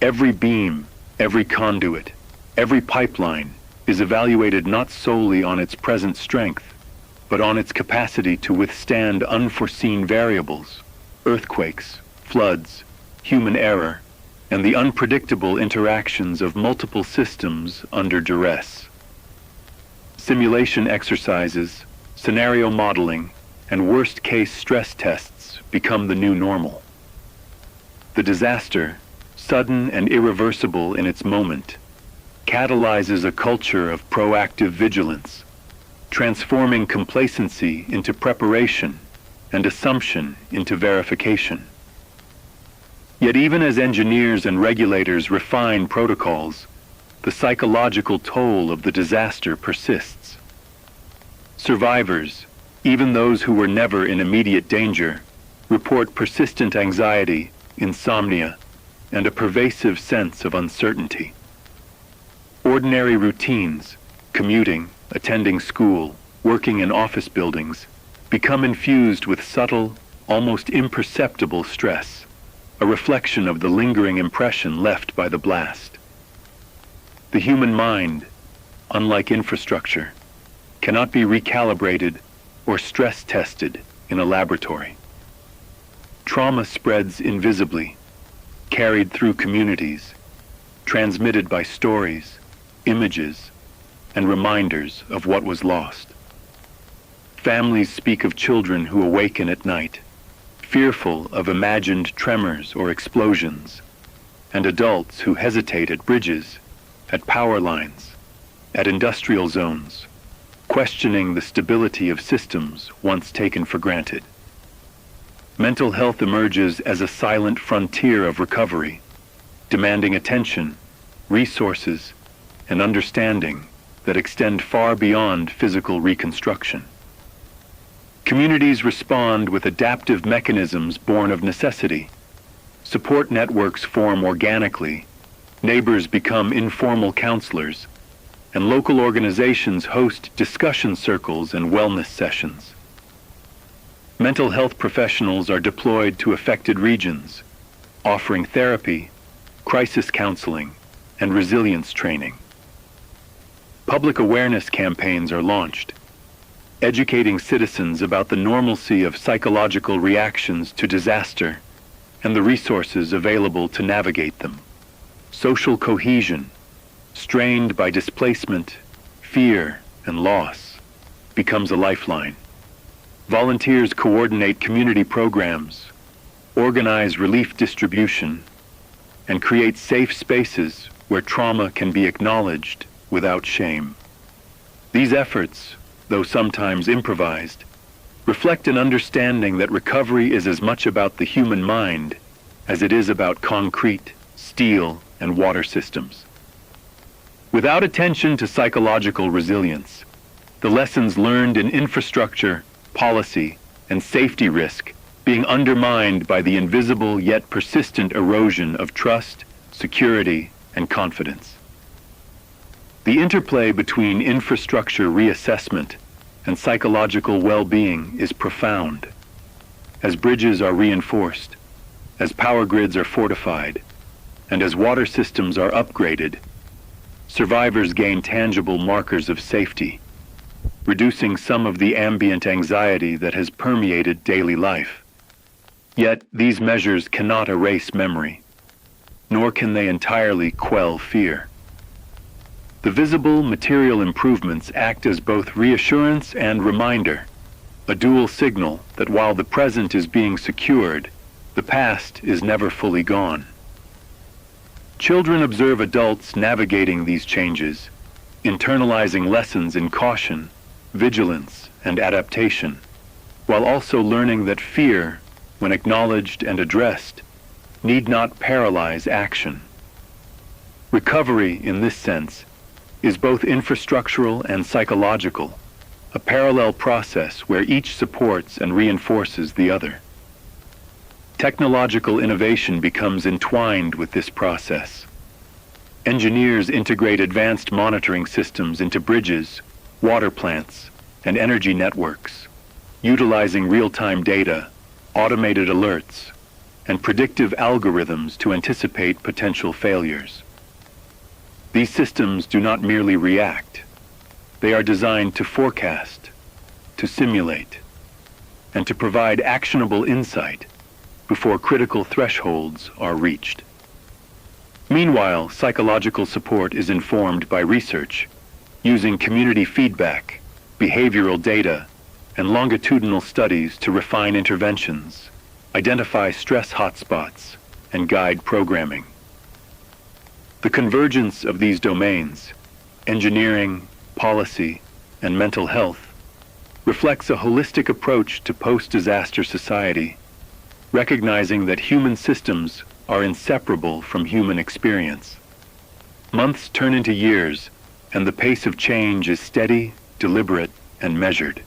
Every beam, every conduit, every pipeline is evaluated not solely on its present strength, but on its capacity to withstand unforeseen variables, earthquakes, floods, human error, and the unpredictable interactions of multiple systems under duress. Simulation exercises, scenario modeling, and worst-case stress tests become the new normal. The disaster, sudden and irreversible in its moment, catalyzes a culture of proactive vigilance, transforming complacency into preparation and assumption into verification. Yet even as engineers and regulators refine protocols, the psychological toll of the disaster persists. Survivors, even those who were never in immediate danger, report persistent anxiety, insomnia, and a pervasive sense of uncertainty. Ordinary routines, commuting, attending school, working in office buildings, become infused with subtle, almost imperceptible stress, a reflection of the lingering impression left by the blast. The human mind, unlike infrastructure, cannot be recalibrated or stress-tested in a laboratory. Trauma spreads invisibly, carried through communities, transmitted by stories, images, and reminders of what was lost. Families speak of children who awaken at night, fearful of imagined tremors or explosions, and adults who hesitate at bridges, at power lines, at industrial zones, questioning the stability of systems once taken for granted. Mental health emerges as a silent frontier of recovery, demanding attention, resources, and understanding that extend far beyond physical reconstruction. Communities respond with adaptive mechanisms born of necessity. Support networks form organically, neighbors become informal counselors, and local organizations host discussion circles and wellness sessions. Mental health professionals are deployed to affected regions, offering therapy, crisis counseling, and resilience training. Public awareness campaigns are launched, educating citizens about the normalcy of psychological reactions to disaster and the resources available to navigate them. Social cohesion, strained by displacement, fear, and loss, becomes a lifeline. Volunteers coordinate community programs, organize relief distribution, and create safe spaces where trauma can be acknowledged without shame. These efforts, though sometimes improvised, reflect an understanding that recovery is as much about the human mind as it is about concrete, steel, and water systems. Without attention to psychological resilience, the lessons learned in infrastructure, policy, and safety risk being undermined by the invisible yet persistent erosion of trust, security, and confidence. The interplay between infrastructure reassessment and psychological well-being is profound. As bridges are reinforced, as power grids are fortified, and as water systems are upgraded, survivors gain tangible markers of safety, reducing some of the ambient anxiety that has permeated daily life. Yet these measures cannot erase memory, nor can they entirely quell fear. The visible material improvements act as both reassurance and reminder, a dual signal that while the present is being secured, the past is never fully gone. Children observe adults navigating these changes, internalizing lessons in caution, vigilance, and adaptation, while also learning that fear, when acknowledged and addressed, need not paralyze action. Recovery, in this sense, is both infrastructural and psychological, a parallel process where each supports and reinforces the other. Technological innovation becomes entwined with this process. Engineers integrate advanced monitoring systems into bridges, water plants, and energy networks, utilizing real-time data, automated alerts, and predictive algorithms to anticipate potential failures. These systems do not merely react. They are designed to forecast, to simulate, and to provide actionable insight before critical thresholds are reached. Meanwhile, psychological support is informed by research, using community feedback, behavioral data, and longitudinal studies to refine interventions, identify stress hotspots, and guide programming. The convergence of these domains, engineering, policy, and mental health, reflects a holistic approach to post-disaster society, recognizing that human systems are inseparable from human experience. Months turn into years, and the pace of change is steady, deliberate, and measured.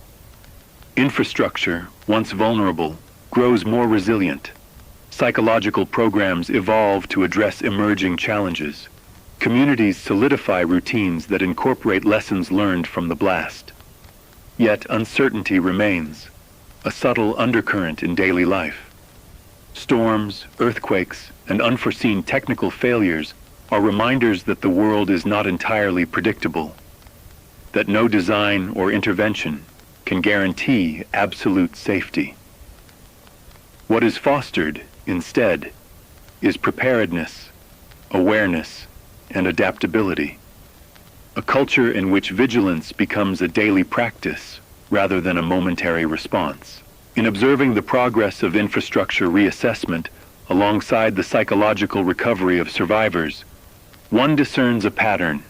Infrastructure, once vulnerable, grows more resilient. Psychological programs evolve to address emerging challenges. Communities solidify routines that incorporate lessons learned from the blast. Yet uncertainty remains, a subtle undercurrent in daily life. Storms, earthquakes, and unforeseen technical failures are reminders that the world is not entirely predictable, that no design or intervention can guarantee absolute safety. What is fostered, instead, is preparedness, awareness, and adaptability, a culture in which vigilance becomes a daily practice rather than a momentary response. In observing the progress of infrastructure reassessment alongside the psychological recovery of survivors, one discerns a pattern.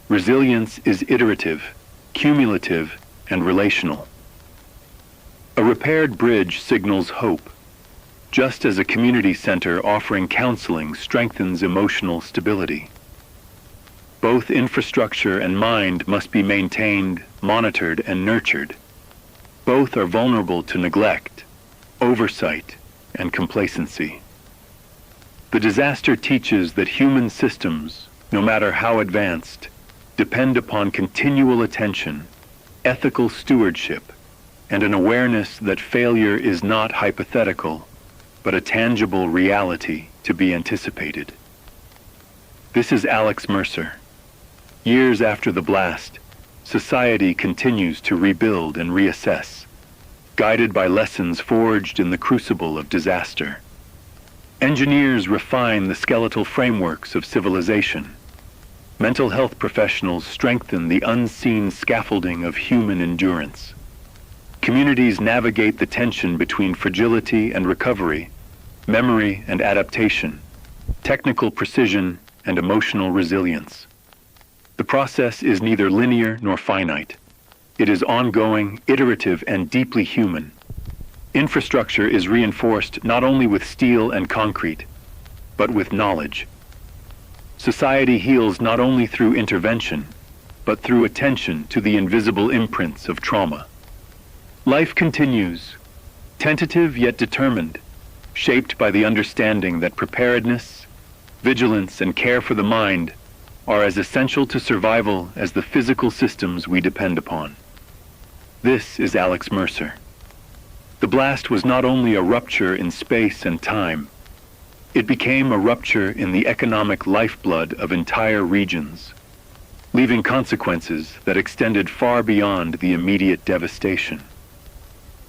Resilience is iterative, cumulative, and relational. A repaired bridge signals hope, just as a community center offering counseling strengthens emotional stability. Both infrastructure and mind must be maintained, monitored, and nurtured. Both are vulnerable to neglect, oversight, and complacency. The disaster teaches that human systems, no matter how advanced, depend upon continual attention, ethical stewardship, and an awareness that failure is not hypothetical, but a tangible reality to be anticipated. This is Alex Mercer. Years after the blast, society continues to rebuild and reassess, guided by lessons forged in the crucible of disaster. Engineers refine the skeletal frameworks of civilization. Mental health professionals strengthen the unseen scaffolding of human endurance. Communities navigate the tension between fragility and recovery, memory and adaptation, technical precision and emotional resilience. The process is neither linear nor finite. It is ongoing, iterative, and deeply human. Infrastructure is reinforced not only with steel and concrete, but with knowledge. Society heals not only through intervention, but through attention to the invisible imprints of trauma. Life continues, tentative yet determined, shaped by the understanding that preparedness, vigilance, and care for the mind are as essential to survival as the physical systems we depend upon. This is Alex Mercer. The blast was not only a rupture in space and time, it became a rupture in the economic lifeblood of entire regions, leaving consequences that extended far beyond the immediate devastation.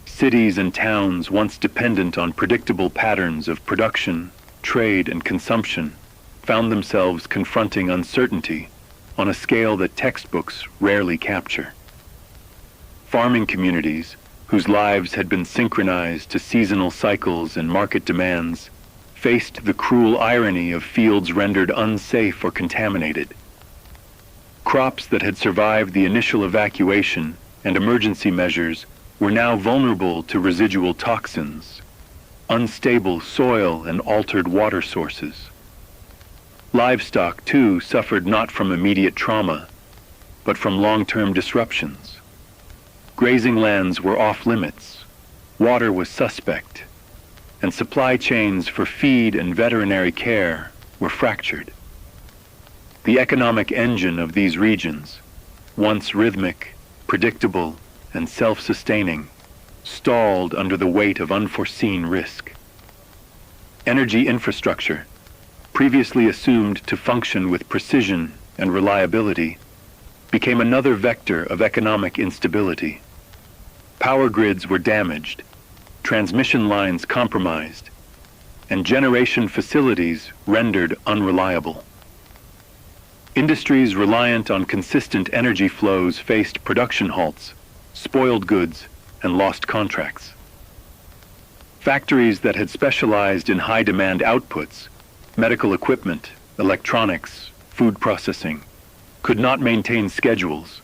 Cities and towns once dependent on predictable patterns of production, trade, and consumption found themselves confronting uncertainty on a scale that textbooks rarely capture. Farming communities, whose lives had been synchronized to seasonal cycles and market demands, faced the cruel irony of fields rendered unsafe or contaminated. Crops that had survived the initial evacuation and emergency measures were now vulnerable to residual toxins, unstable soil, and altered water sources. Livestock, too, suffered not from immediate trauma, but from long-term disruptions. Grazing lands were off-limits, water was suspect, and supply chains for feed and veterinary care were fractured. The economic engine of these regions, once rhythmic, predictable, and self-sustaining, stalled under the weight of unforeseen risk. Energy infrastructure, previously assumed to function with precision and reliability, became another vector of economic instability. Power grids were damaged, transmission lines compromised, and generation facilities rendered unreliable. Industries reliant on consistent energy flows faced production halts, spoiled goods, and lost contracts. Factories that had specialized in high-demand outputs, medical equipment, electronics, food processing, could not maintain schedules,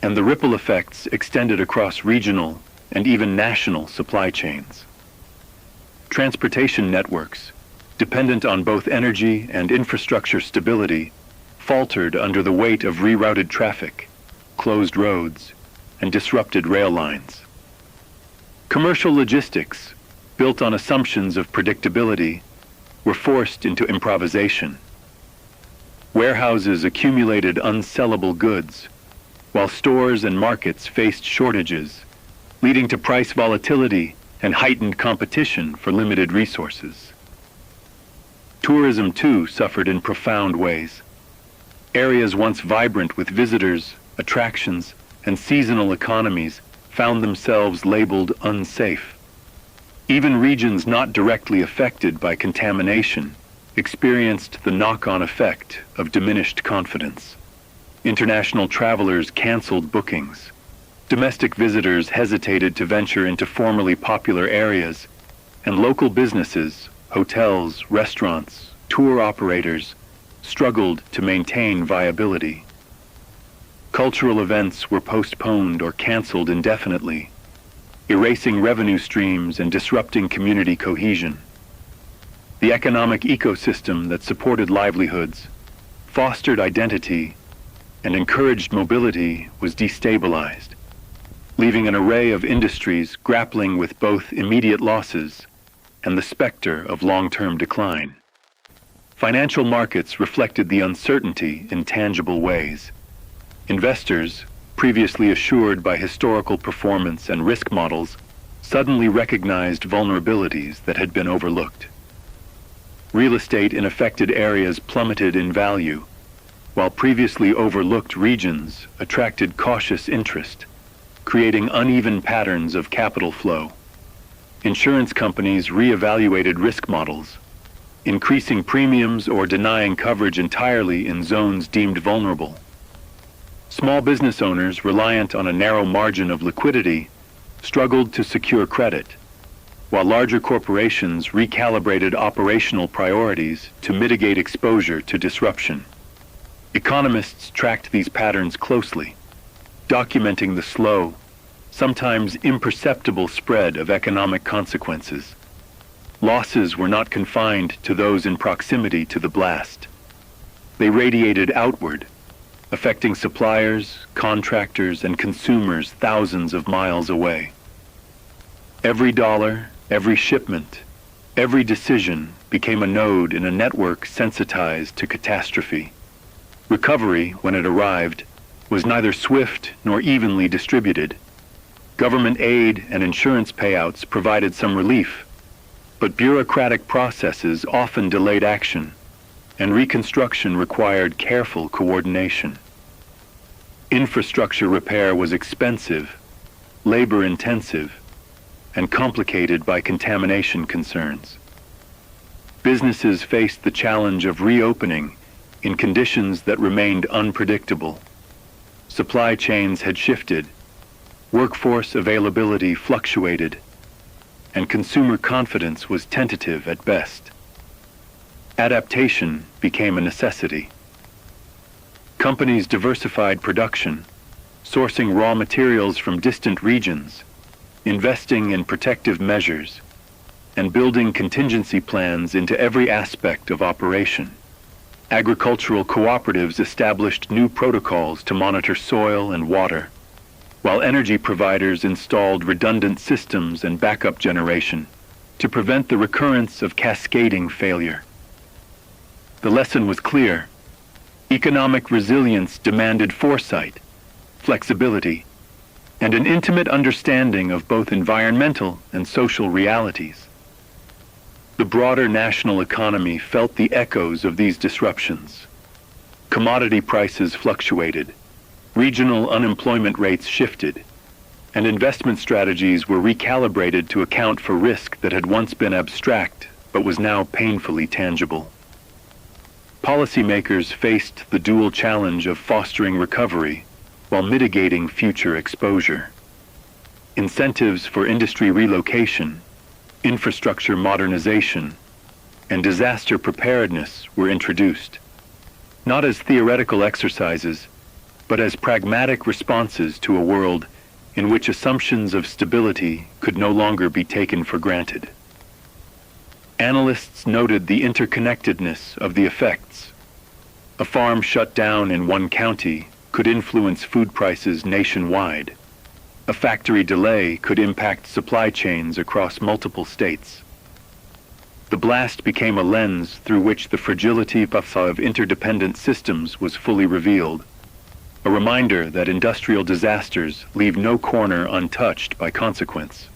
and the ripple effects extended across regional and even national supply chains. Transportation networks, dependent on both energy and infrastructure stability, faltered under the weight of rerouted traffic, closed roads, and disrupted rail lines. Commercial logistics, built on assumptions of predictability, were forced into improvisation. Warehouses accumulated unsellable goods, while stores and markets faced shortages, leading to price volatility and heightened competition for limited resources. Tourism, too, suffered in profound ways. Areas once vibrant with visitors, attractions, and seasonal economies found themselves labeled unsafe. Even regions not directly affected by contamination experienced the knock-on effect of diminished confidence. International travelers canceled bookings. Domestic visitors hesitated to venture into formerly popular areas, and local businesses, hotels, restaurants, tour operators, struggled to maintain viability. Cultural events were postponed or canceled indefinitely, erasing revenue streams and disrupting community cohesion. The economic ecosystem that supported livelihoods, fostered identity, and encouraged mobility was destabilized, leaving an array of industries grappling with both immediate losses and the specter of long-term decline. Financial markets reflected the uncertainty in tangible ways. Investors, previously assured by historical performance and risk models, suddenly recognized vulnerabilities that had been overlooked. Real estate in affected areas plummeted in value, while previously overlooked regions attracted cautious interest, creating uneven patterns of capital flow. Insurance companies reevaluated risk models, increasing premiums or denying coverage entirely in zones deemed vulnerable. Small business owners reliant on a narrow margin of liquidity struggled to secure credit, while larger corporations recalibrated operational priorities to mitigate exposure to disruption. Economists tracked these patterns closely, documenting the slow, sometimes imperceptible spread of economic consequences. Losses were not confined to those in proximity to the blast. They radiated outward, affecting suppliers, contractors, and consumers thousands of miles away. Every dollar, every shipment, every decision became a node in a network sensitized to catastrophe. Recovery, when it arrived, was neither swift nor evenly distributed. Government aid and insurance payouts provided some relief, but bureaucratic processes often delayed action, and reconstruction required careful coordination. Infrastructure repair was expensive, labor-intensive, and complicated by contamination concerns. Businesses faced the challenge of reopening in conditions that remained unpredictable. Supply chains had shifted, workforce availability fluctuated, and consumer confidence was tentative at best. Adaptation became a necessity. Companies diversified production, sourcing raw materials from distant regions, investing in protective measures, and building contingency plans into every aspect of operation. Agricultural cooperatives established new protocols to monitor soil and water, while energy providers installed redundant systems and backup generation to prevent the recurrence of cascading failure. The lesson was clear. Economic resilience demanded foresight, flexibility, and an intimate understanding of both environmental and social realities. The The broader national economy felt the echoes of these disruptions. Commodity prices fluctuated, regional unemployment rates shifted, and investment strategies were recalibrated to account for risk that had once been abstract but was now painfully tangible. Policymakers faced the dual challenge of fostering recovery while mitigating future exposure. Incentives for industry relocation, infrastructure modernization, and disaster preparedness were introduced, not as theoretical exercises, but as pragmatic responses to a world in which assumptions of stability could no longer be taken for granted. Analysts noted the interconnectedness of the effects. A farm shut down in one county could influence food prices nationwide. A factory delay could impact supply chains across multiple states. The blast became a lens through which the fragility of interdependent systems was fully revealed, a reminder that industrial disasters leave no corner untouched by consequence.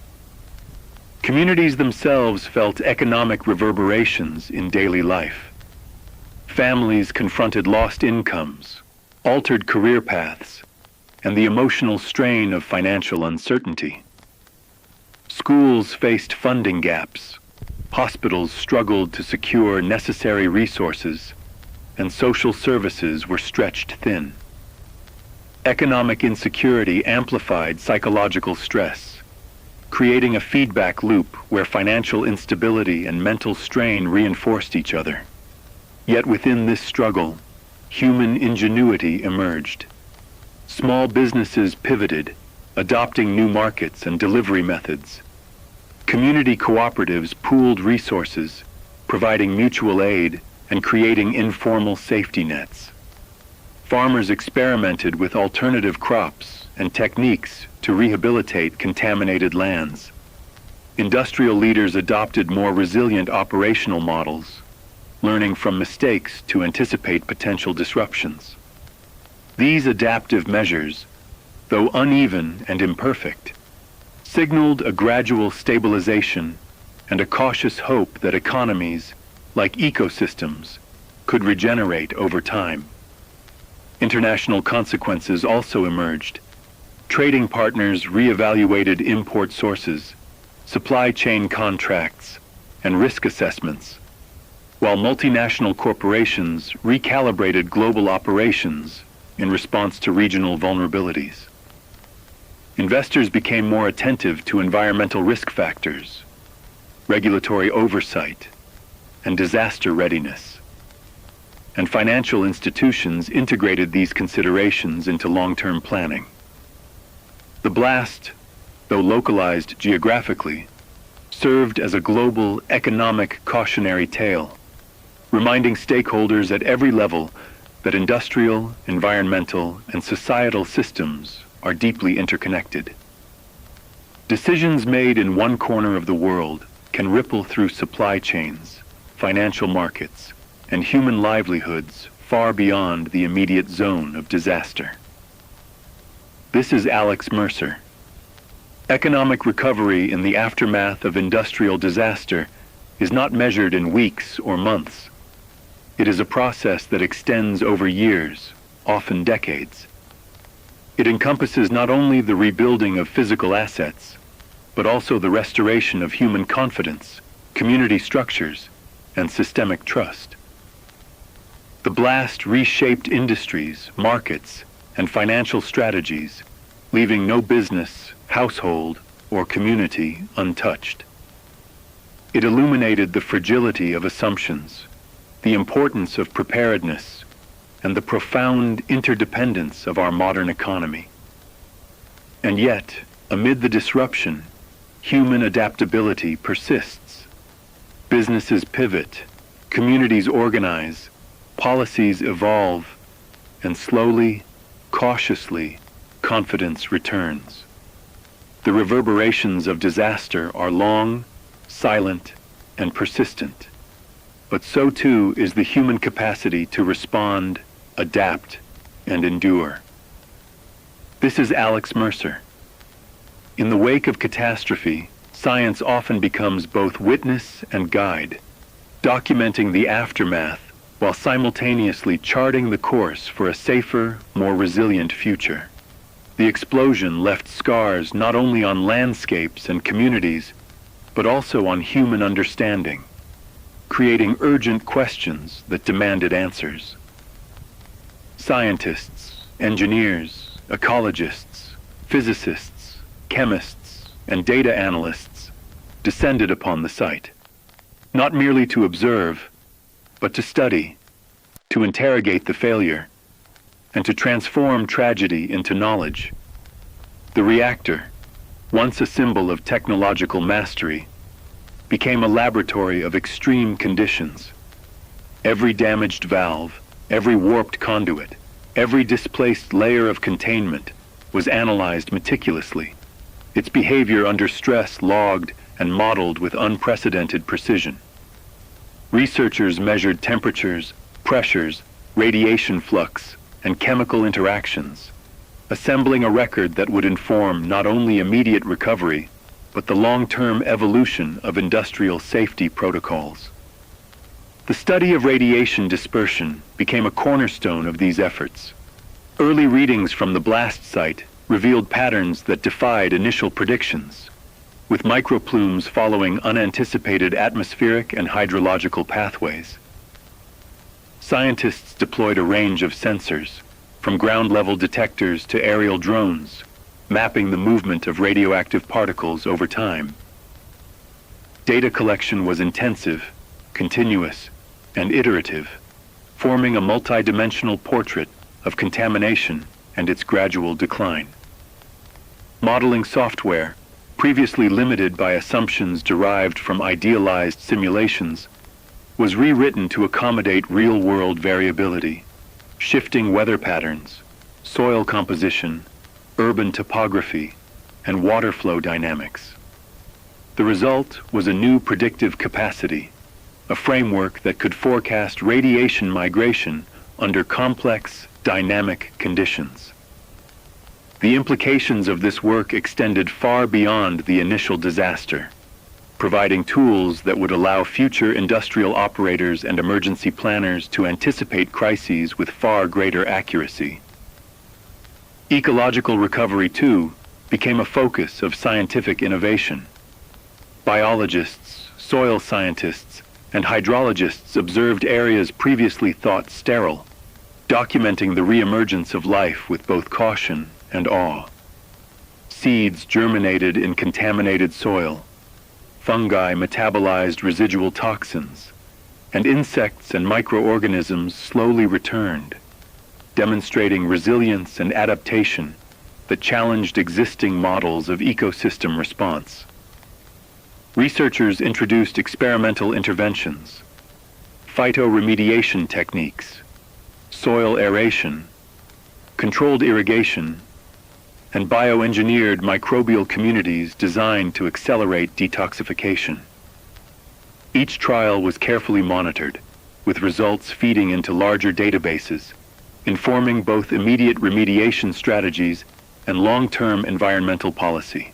Communities themselves felt economic reverberations in daily life. Families confronted lost incomes, altered career paths, and the emotional strain of financial uncertainty. Schools faced funding gaps, hospitals struggled to secure necessary resources, and social services were stretched thin. Economic insecurity amplified psychological stress, creating a feedback loop where financial instability and mental strain reinforced each other. Yet within this struggle, human ingenuity emerged. Small businesses pivoted, adopting new markets and delivery methods. Community cooperatives pooled resources, providing mutual aid and creating informal safety nets. Farmers experimented with alternative crops and techniques to rehabilitate contaminated lands. Industrial leaders adopted more resilient operational models, learning from mistakes to anticipate potential disruptions. These adaptive measures, though uneven and imperfect, signaled a gradual stabilization and a cautious hope that economies, like ecosystems, could regenerate over time. International consequences also emerged. Trading partners reevaluated import sources, supply chain contracts, and risk assessments, while multinational corporations recalibrated global operations in response to regional vulnerabilities. Investors became more attentive to environmental risk factors, regulatory oversight, and disaster readiness. And financial institutions integrated these considerations into long-term planning. The blast, though localized geographically, served as a global economic cautionary tale, reminding stakeholders at every level that industrial, environmental, and societal systems are deeply interconnected. Decisions made in one corner of the world can ripple through supply chains, financial markets, and human livelihoods far beyond the immediate zone of disaster. This is Alex Mercer. Economic recovery in the aftermath of industrial disaster is not measured in weeks or months. It is a process that extends over years, often decades. It encompasses not only the rebuilding of physical assets, but also the restoration of human confidence, community structures, and systemic trust. The blast reshaped industries, markets, and financial strategies, leaving no business, household, or community untouched. It illuminated the fragility of assumptions, the importance of preparedness, and the profound interdependence of our modern economy. And yet, amid the disruption, human adaptability persists. Businesses pivot, communities organize, policies evolve, and slowly, cautiously, confidence returns. The reverberations of disaster are long, silent, and persistent. But so too is the human capacity to respond, adapt, and endure. This is Alex Mercer. In the wake of catastrophe, science often becomes both witness and guide, documenting the aftermath while simultaneously charting the course for a safer, more resilient future. The explosion left scars not only on landscapes and communities, but also on human understanding, creating urgent questions that demanded answers. Scientists, engineers, ecologists, physicists, chemists, and data analysts descended upon the site, not merely to observe, but to study, to interrogate the failure, and to transform tragedy into knowledge. The reactor, once a symbol of technological mastery, became a laboratory of extreme conditions. Every damaged valve, every warped conduit, every displaced layer of containment was analyzed meticulously, its behavior under stress logged and modeled with unprecedented precision. Researchers measured temperatures, pressures, radiation flux, and chemical interactions, assembling a record that would inform not only immediate recovery, but the long-term evolution of industrial safety protocols. The study of radiation dispersion became a cornerstone of these efforts. Early readings from the blast site revealed patterns that defied initial predictions, with microplumes following unanticipated atmospheric and hydrological pathways. Scientists deployed a range of sensors, from ground-level detectors to aerial drones, mapping the movement of radioactive particles over time. Data collection was intensive, continuous, and iterative, forming a multidimensional portrait of contamination and its gradual decline. Modeling software, previously limited by assumptions derived from idealized simulations, was rewritten to accommodate real-world variability, shifting weather patterns, soil composition, urban topography, and water flow dynamics. The result was a new predictive capacity, a framework that could forecast radiation migration under complex, dynamic conditions. The implications of this work extended far beyond the initial disaster, providing tools that would allow future industrial operators and emergency planners to anticipate crises with far greater accuracy. Ecological recovery, too, became a focus of scientific innovation. Biologists, soil scientists, and hydrologists observed areas previously thought sterile, documenting the reemergence of life with both caution and awe. Seeds germinated in contaminated soil, fungi metabolized residual toxins, and insects and microorganisms slowly returned, demonstrating resilience and adaptation that challenged existing models of ecosystem response. Researchers introduced experimental interventions, phytoremediation techniques, soil aeration, controlled irrigation, and bioengineered microbial communities designed to accelerate detoxification. Each trial was carefully monitored, with results feeding into larger databases, informing both immediate remediation strategies and long-term environmental policy.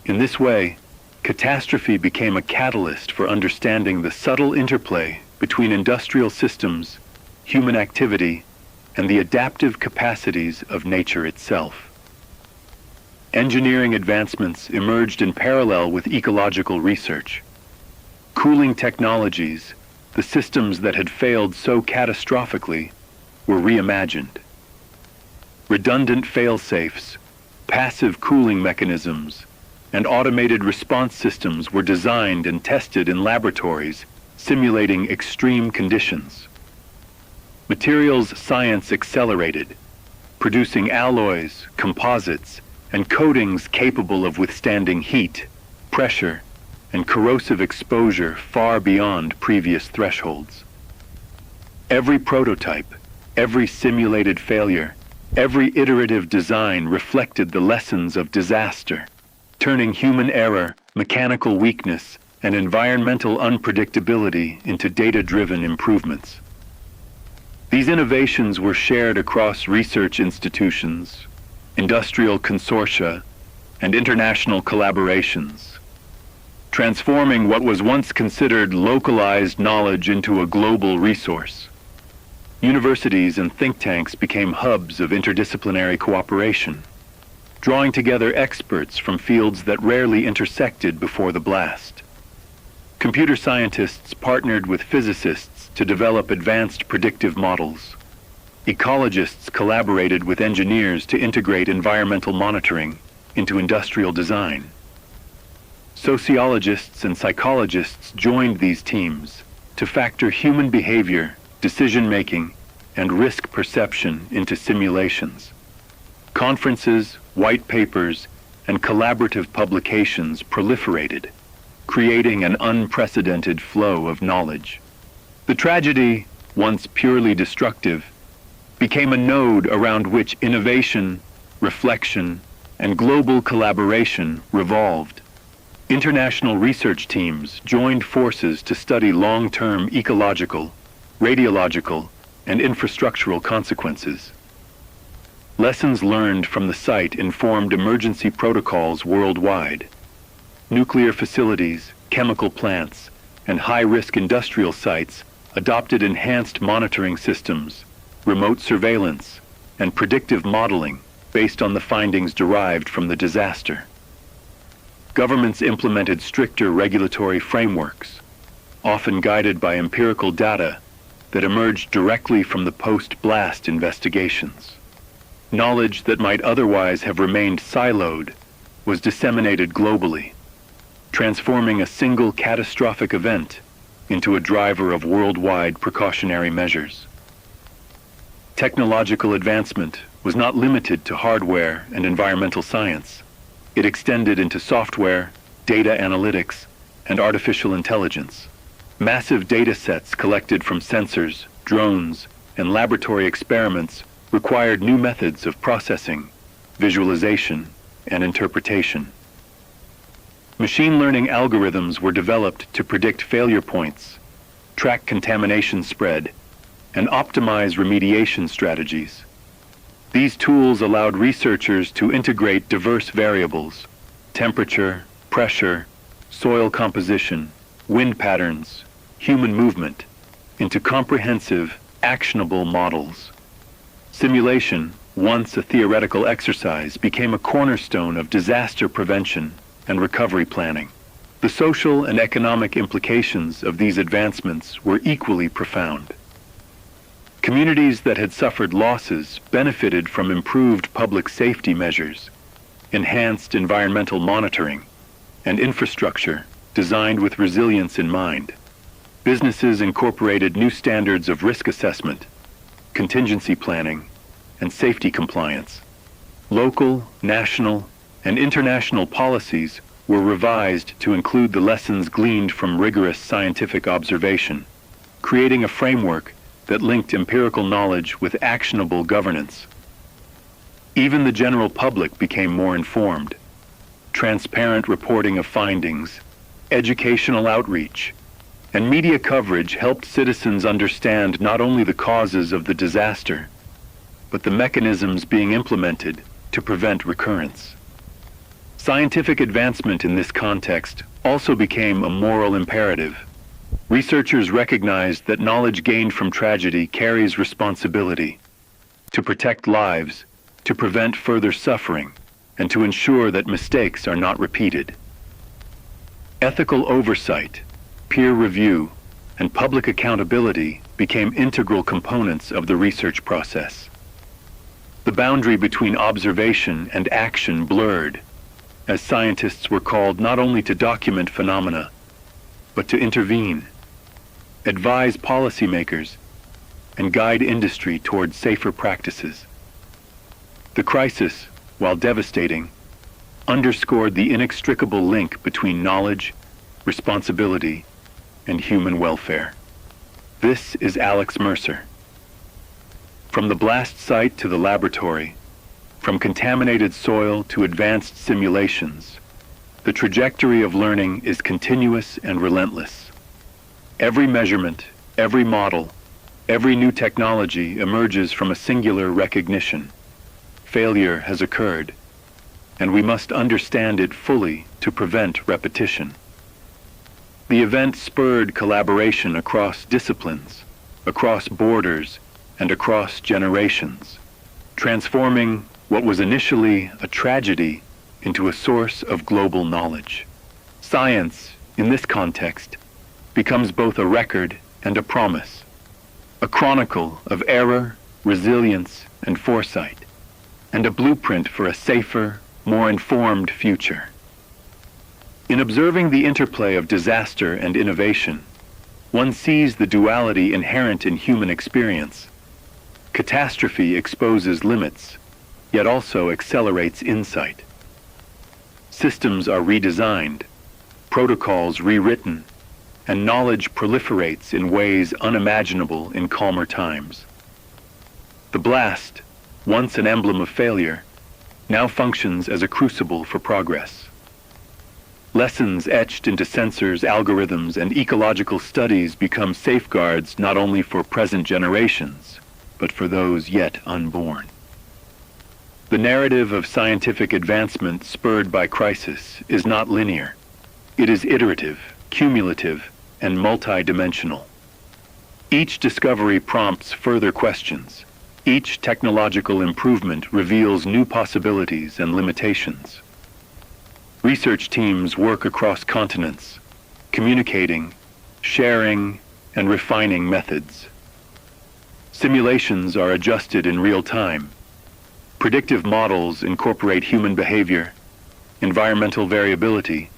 In this way, catastrophe became a catalyst for understanding the subtle interplay between industrial systems, human activity, and the adaptive capacities of nature itself. Engineering advancements emerged in parallel with ecological research. Cooling technologies, the systems that had failed so catastrophically, were reimagined. Redundant fail-safes, passive cooling mechanisms, and automated response systems were designed and tested in laboratories, simulating extreme conditions. Materials science accelerated, producing alloys, composites, and coatings capable of withstanding heat, pressure, and corrosive exposure far beyond previous thresholds. Every prototype, every simulated failure, every iterative design reflected the lessons of disaster, turning human error, mechanical weakness, and environmental unpredictability into data-driven improvements. These innovations were shared across research institutions, industrial consortia, and international collaborations, transforming what was once considered localized knowledge into a global resource. Universities and think tanks became hubs of interdisciplinary cooperation, drawing together experts from fields that rarely intersected before the blast. Computer scientists partnered with physicists to develop advanced predictive models. Ecologists collaborated with engineers to integrate environmental monitoring into industrial design. Sociologists and psychologists joined these teams to factor human behavior, decision-making, and risk perception into simulations. Conferences, white papers, and collaborative publications proliferated, creating an unprecedented flow of knowledge. The tragedy, once purely destructive, became a node around which innovation, reflection, and global collaboration revolved. International research teams joined forces to study long-term ecological, radiological, and infrastructural consequences. Lessons learned from the site informed emergency protocols worldwide. Nuclear facilities, chemical plants, and high-risk industrial sites adopted enhanced monitoring systems, remote surveillance, and predictive modeling based on the findings derived from the disaster. Governments implemented stricter regulatory frameworks, often guided by empirical data that emerged directly from the post-blast investigations. Knowledge that might otherwise have remained siloed was disseminated globally, transforming a single catastrophic event into a driver of worldwide precautionary measures. Technological advancement was not limited to hardware and environmental science. It extended into software, data analytics, and artificial intelligence. Massive data sets collected from sensors, drones, and laboratory experiments required new methods of processing, visualization, and interpretation. Machine learning algorithms were developed to predict failure points, track contamination spread, and optimize remediation strategies. These tools allowed researchers to integrate diverse variables, temperature, pressure, soil composition, wind patterns, human movement, into comprehensive, actionable models. Simulation, once a theoretical exercise, became a cornerstone of disaster prevention and recovery planning. The social and economic implications of these advancements were equally profound. Communities that had suffered losses benefited from improved public safety measures, enhanced environmental monitoring, and infrastructure designed with resilience in mind. Businesses incorporated new standards of risk assessment, contingency planning, and safety compliance. Local, national, and international policies were revised to include the lessons gleaned from rigorous scientific observation, creating a framework that linked empirical knowledge with actionable governance. Even the general public became more informed. Transparent reporting of findings, educational outreach, and media coverage helped citizens understand not only the causes of the disaster, but the mechanisms being implemented to prevent recurrence. Scientific advancement in this context also became a moral imperative. Researchers recognized that knowledge gained from tragedy carries responsibility to protect lives, to prevent further suffering, and to ensure that mistakes are not repeated. Ethical oversight, peer review, and public accountability became integral components of the research process. The boundary between observation and action blurred, as scientists were called not only to document phenomena, but to intervene, advise policymakers, and guide industry toward safer practices. The crisis, while devastating, underscored the inextricable link between knowledge, responsibility, and human welfare. This is Alex Mercer. From the blast site to the laboratory, from contaminated soil to advanced simulations, the trajectory of learning is continuous and relentless. Every measurement, every model, every new technology emerges from a singular recognition. Failure has occurred, and we must understand it fully to prevent repetition. The event spurred collaboration across disciplines, across borders, and across generations, transforming what was initially a tragedy into a source of global knowledge. Science, in this context, becomes both a record and a promise, a chronicle of error, resilience, and foresight, and a blueprint for a safer, more informed future. In observing the interplay of disaster and innovation, one sees the duality inherent in human experience. Catastrophe exposes limits, yet also accelerates insight. Systems are redesigned, protocols rewritten, and knowledge proliferates in ways unimaginable in calmer times. The blast, once an emblem of failure, now functions as a crucible for progress. Lessons etched into sensors, algorithms, and ecological studies become safeguards not only for present generations, but for those yet unborn. The narrative of scientific advancement spurred by crisis is not linear. It is iterative, cumulative, and multidimensional. Each discovery prompts further questions. Each technological improvement reveals new possibilities and limitations. Research teams work across continents, communicating, sharing, and refining methods. Simulations are adjusted in real time. Predictive models incorporate human behavior, environmental variability,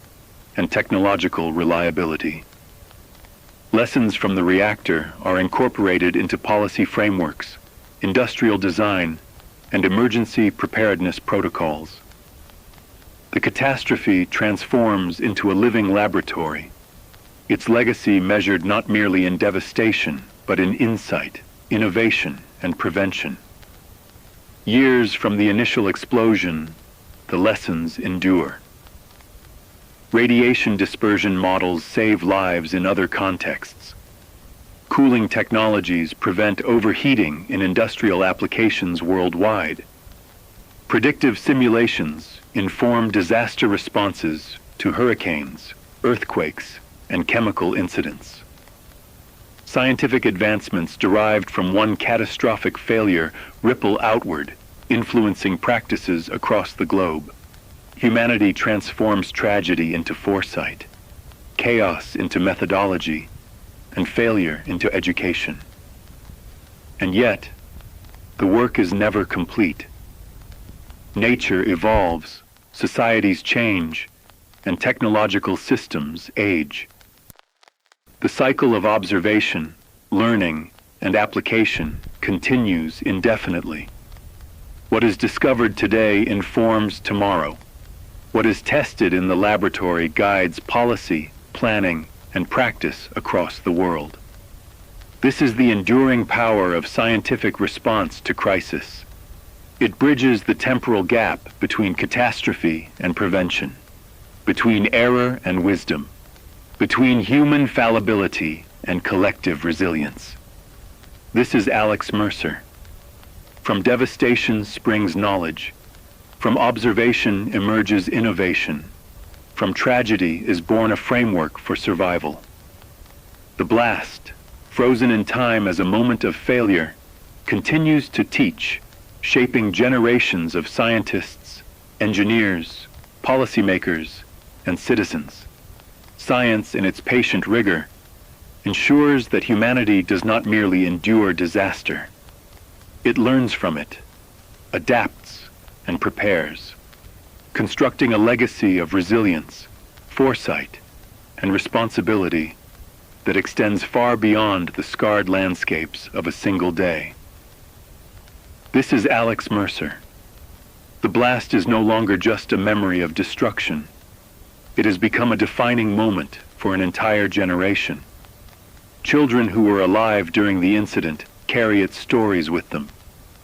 and technological reliability. Lessons from the reactor are incorporated into policy frameworks, industrial design, and emergency preparedness protocols. The catastrophe transforms into a living laboratory, its legacy measured not merely in devastation, but in insight, innovation, and prevention. Years from the initial explosion, the lessons endure. Radiation dispersion models save lives in other contexts. Cooling technologies prevent overheating in industrial applications worldwide. Predictive simulations inform disaster responses to hurricanes, earthquakes, and chemical incidents. Scientific advancements derived from one catastrophic failure ripple outward, influencing practices across the globe. Humanity transforms tragedy into foresight, chaos into methodology, and failure into education. And yet, the work is never complete. Nature evolves, societies change, and technological systems age. The cycle of observation, learning, and application continues indefinitely. What is discovered today informs tomorrow. What is tested in the laboratory guides policy, planning, and practice across the world. This is the enduring power of scientific response to crisis. It bridges the temporal gap between catastrophe and prevention, between error and wisdom, between human fallibility and collective resilience. This is Alex Mercer. From devastation springs knowledge. From observation emerges innovation. From tragedy is born a framework for survival. The blast, frozen in time as a moment of failure, continues to teach, shaping generations of scientists, engineers, policymakers, and citizens. Science, in its patient rigor, ensures that humanity does not merely endure disaster. It learns from it, adapts, and prepares, constructing a legacy of resilience, foresight, and responsibility that extends far beyond the scarred landscapes of a single day. This is Alex Mercer. The blast is no longer just a memory of destruction. It has become a defining moment for an entire generation. Children who were alive during the incident carry its stories with them.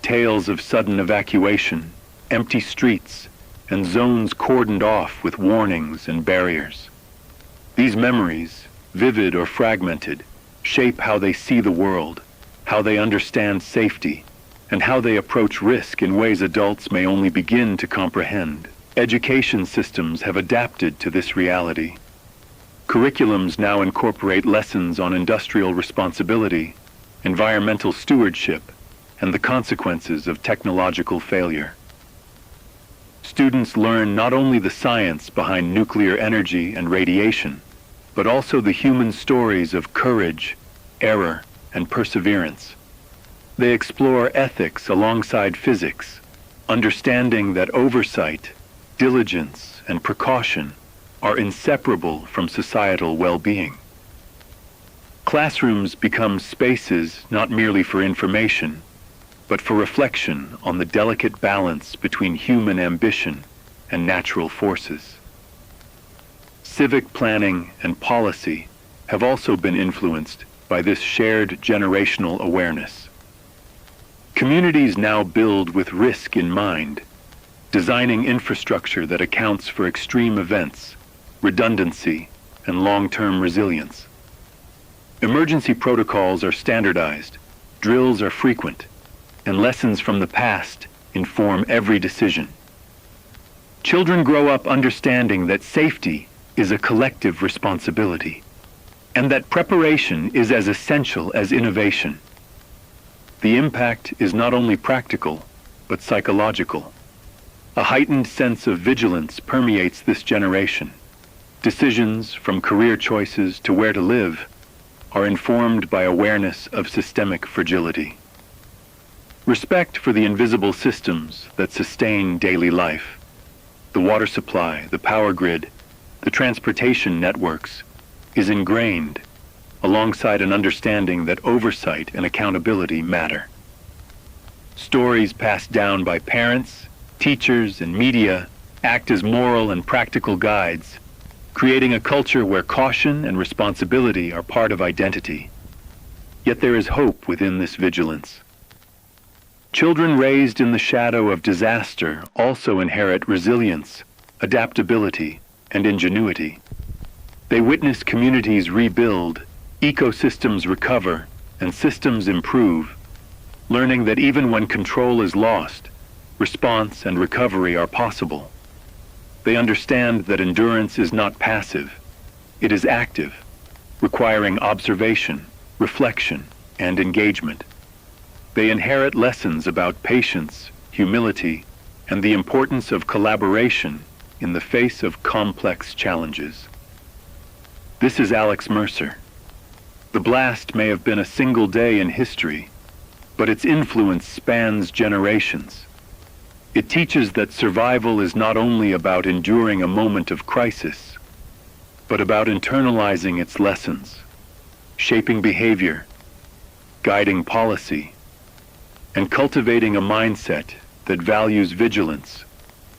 Tales of sudden evacuation, empty streets, and zones cordoned off with warnings and barriers. These memories, vivid or fragmented, shape how they see the world, how they understand safety, and how they approach risk in ways adults may only begin to comprehend. Education systems have adapted to this reality. Curriculums now incorporate lessons on industrial responsibility, environmental stewardship, and the consequences of technological failure. Students learn not only the science behind nuclear energy and radiation, but also the human stories of courage, error, and perseverance. They explore ethics alongside physics, understanding that oversight, diligence, and precaution are inseparable from societal well-being. Classrooms become spaces not merely for information, but for reflection on the delicate balance between human ambition and natural forces. Civic planning and policy have also been influenced by this shared generational awareness. Communities now build with risk in mind, designing infrastructure that accounts for extreme events, redundancy, and long-term resilience. Emergency protocols are standardized, drills are frequent, and lessons from the past inform every decision. Children grow up understanding that safety is a collective responsibility, and that preparation is as essential as innovation. The impact is not only practical, but psychological. A heightened sense of vigilance permeates this generation. Decisions, from career choices to where to live, are informed by awareness of systemic fragility. Respect for the invisible systems that sustain daily life, the water supply, the power grid, the transportation networks, is ingrained alongside an understanding that oversight and accountability matter. Stories passed down by parents, teachers, and media act as moral and practical guides, creating a culture where caution and responsibility are part of identity. Yet there is hope within this vigilance. Children raised in the shadow of disaster also inherit resilience, adaptability, and ingenuity. They witness communities rebuild, ecosystems recover, and systems improve, learning that even when control is lost, response and recovery are possible. They understand that endurance is not passive, it is active, requiring observation, reflection, and engagement. They inherit lessons about patience, humility, and the importance of collaboration in the face of complex challenges. This is Alex Mercer. The blast may have been a single day in history, but its influence spans generations. It teaches that survival is not only about enduring a moment of crisis, but about internalizing its lessons, shaping behavior, guiding policy, and cultivating a mindset that values vigilance,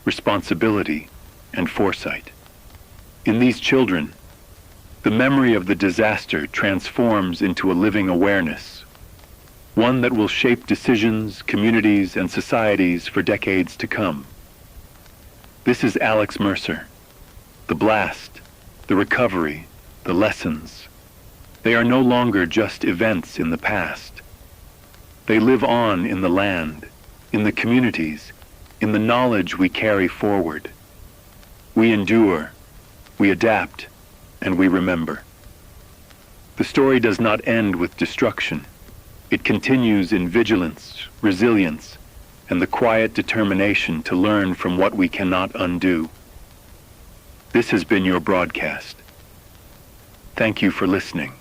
responsibility, and foresight. In these children, the memory of the disaster transforms into a living awareness, one that will shape decisions, communities, and societies for decades to come. This is Alex Mercer. The blast, the recovery, the lessons. They are no longer just events in the past. They live on in the land, in the communities, in the knowledge we carry forward. We endure, we adapt, and we remember. The story does not end with destruction. It continues in vigilance, resilience, and the quiet determination to learn from what we cannot undo. This has been your broadcast. Thank you for listening.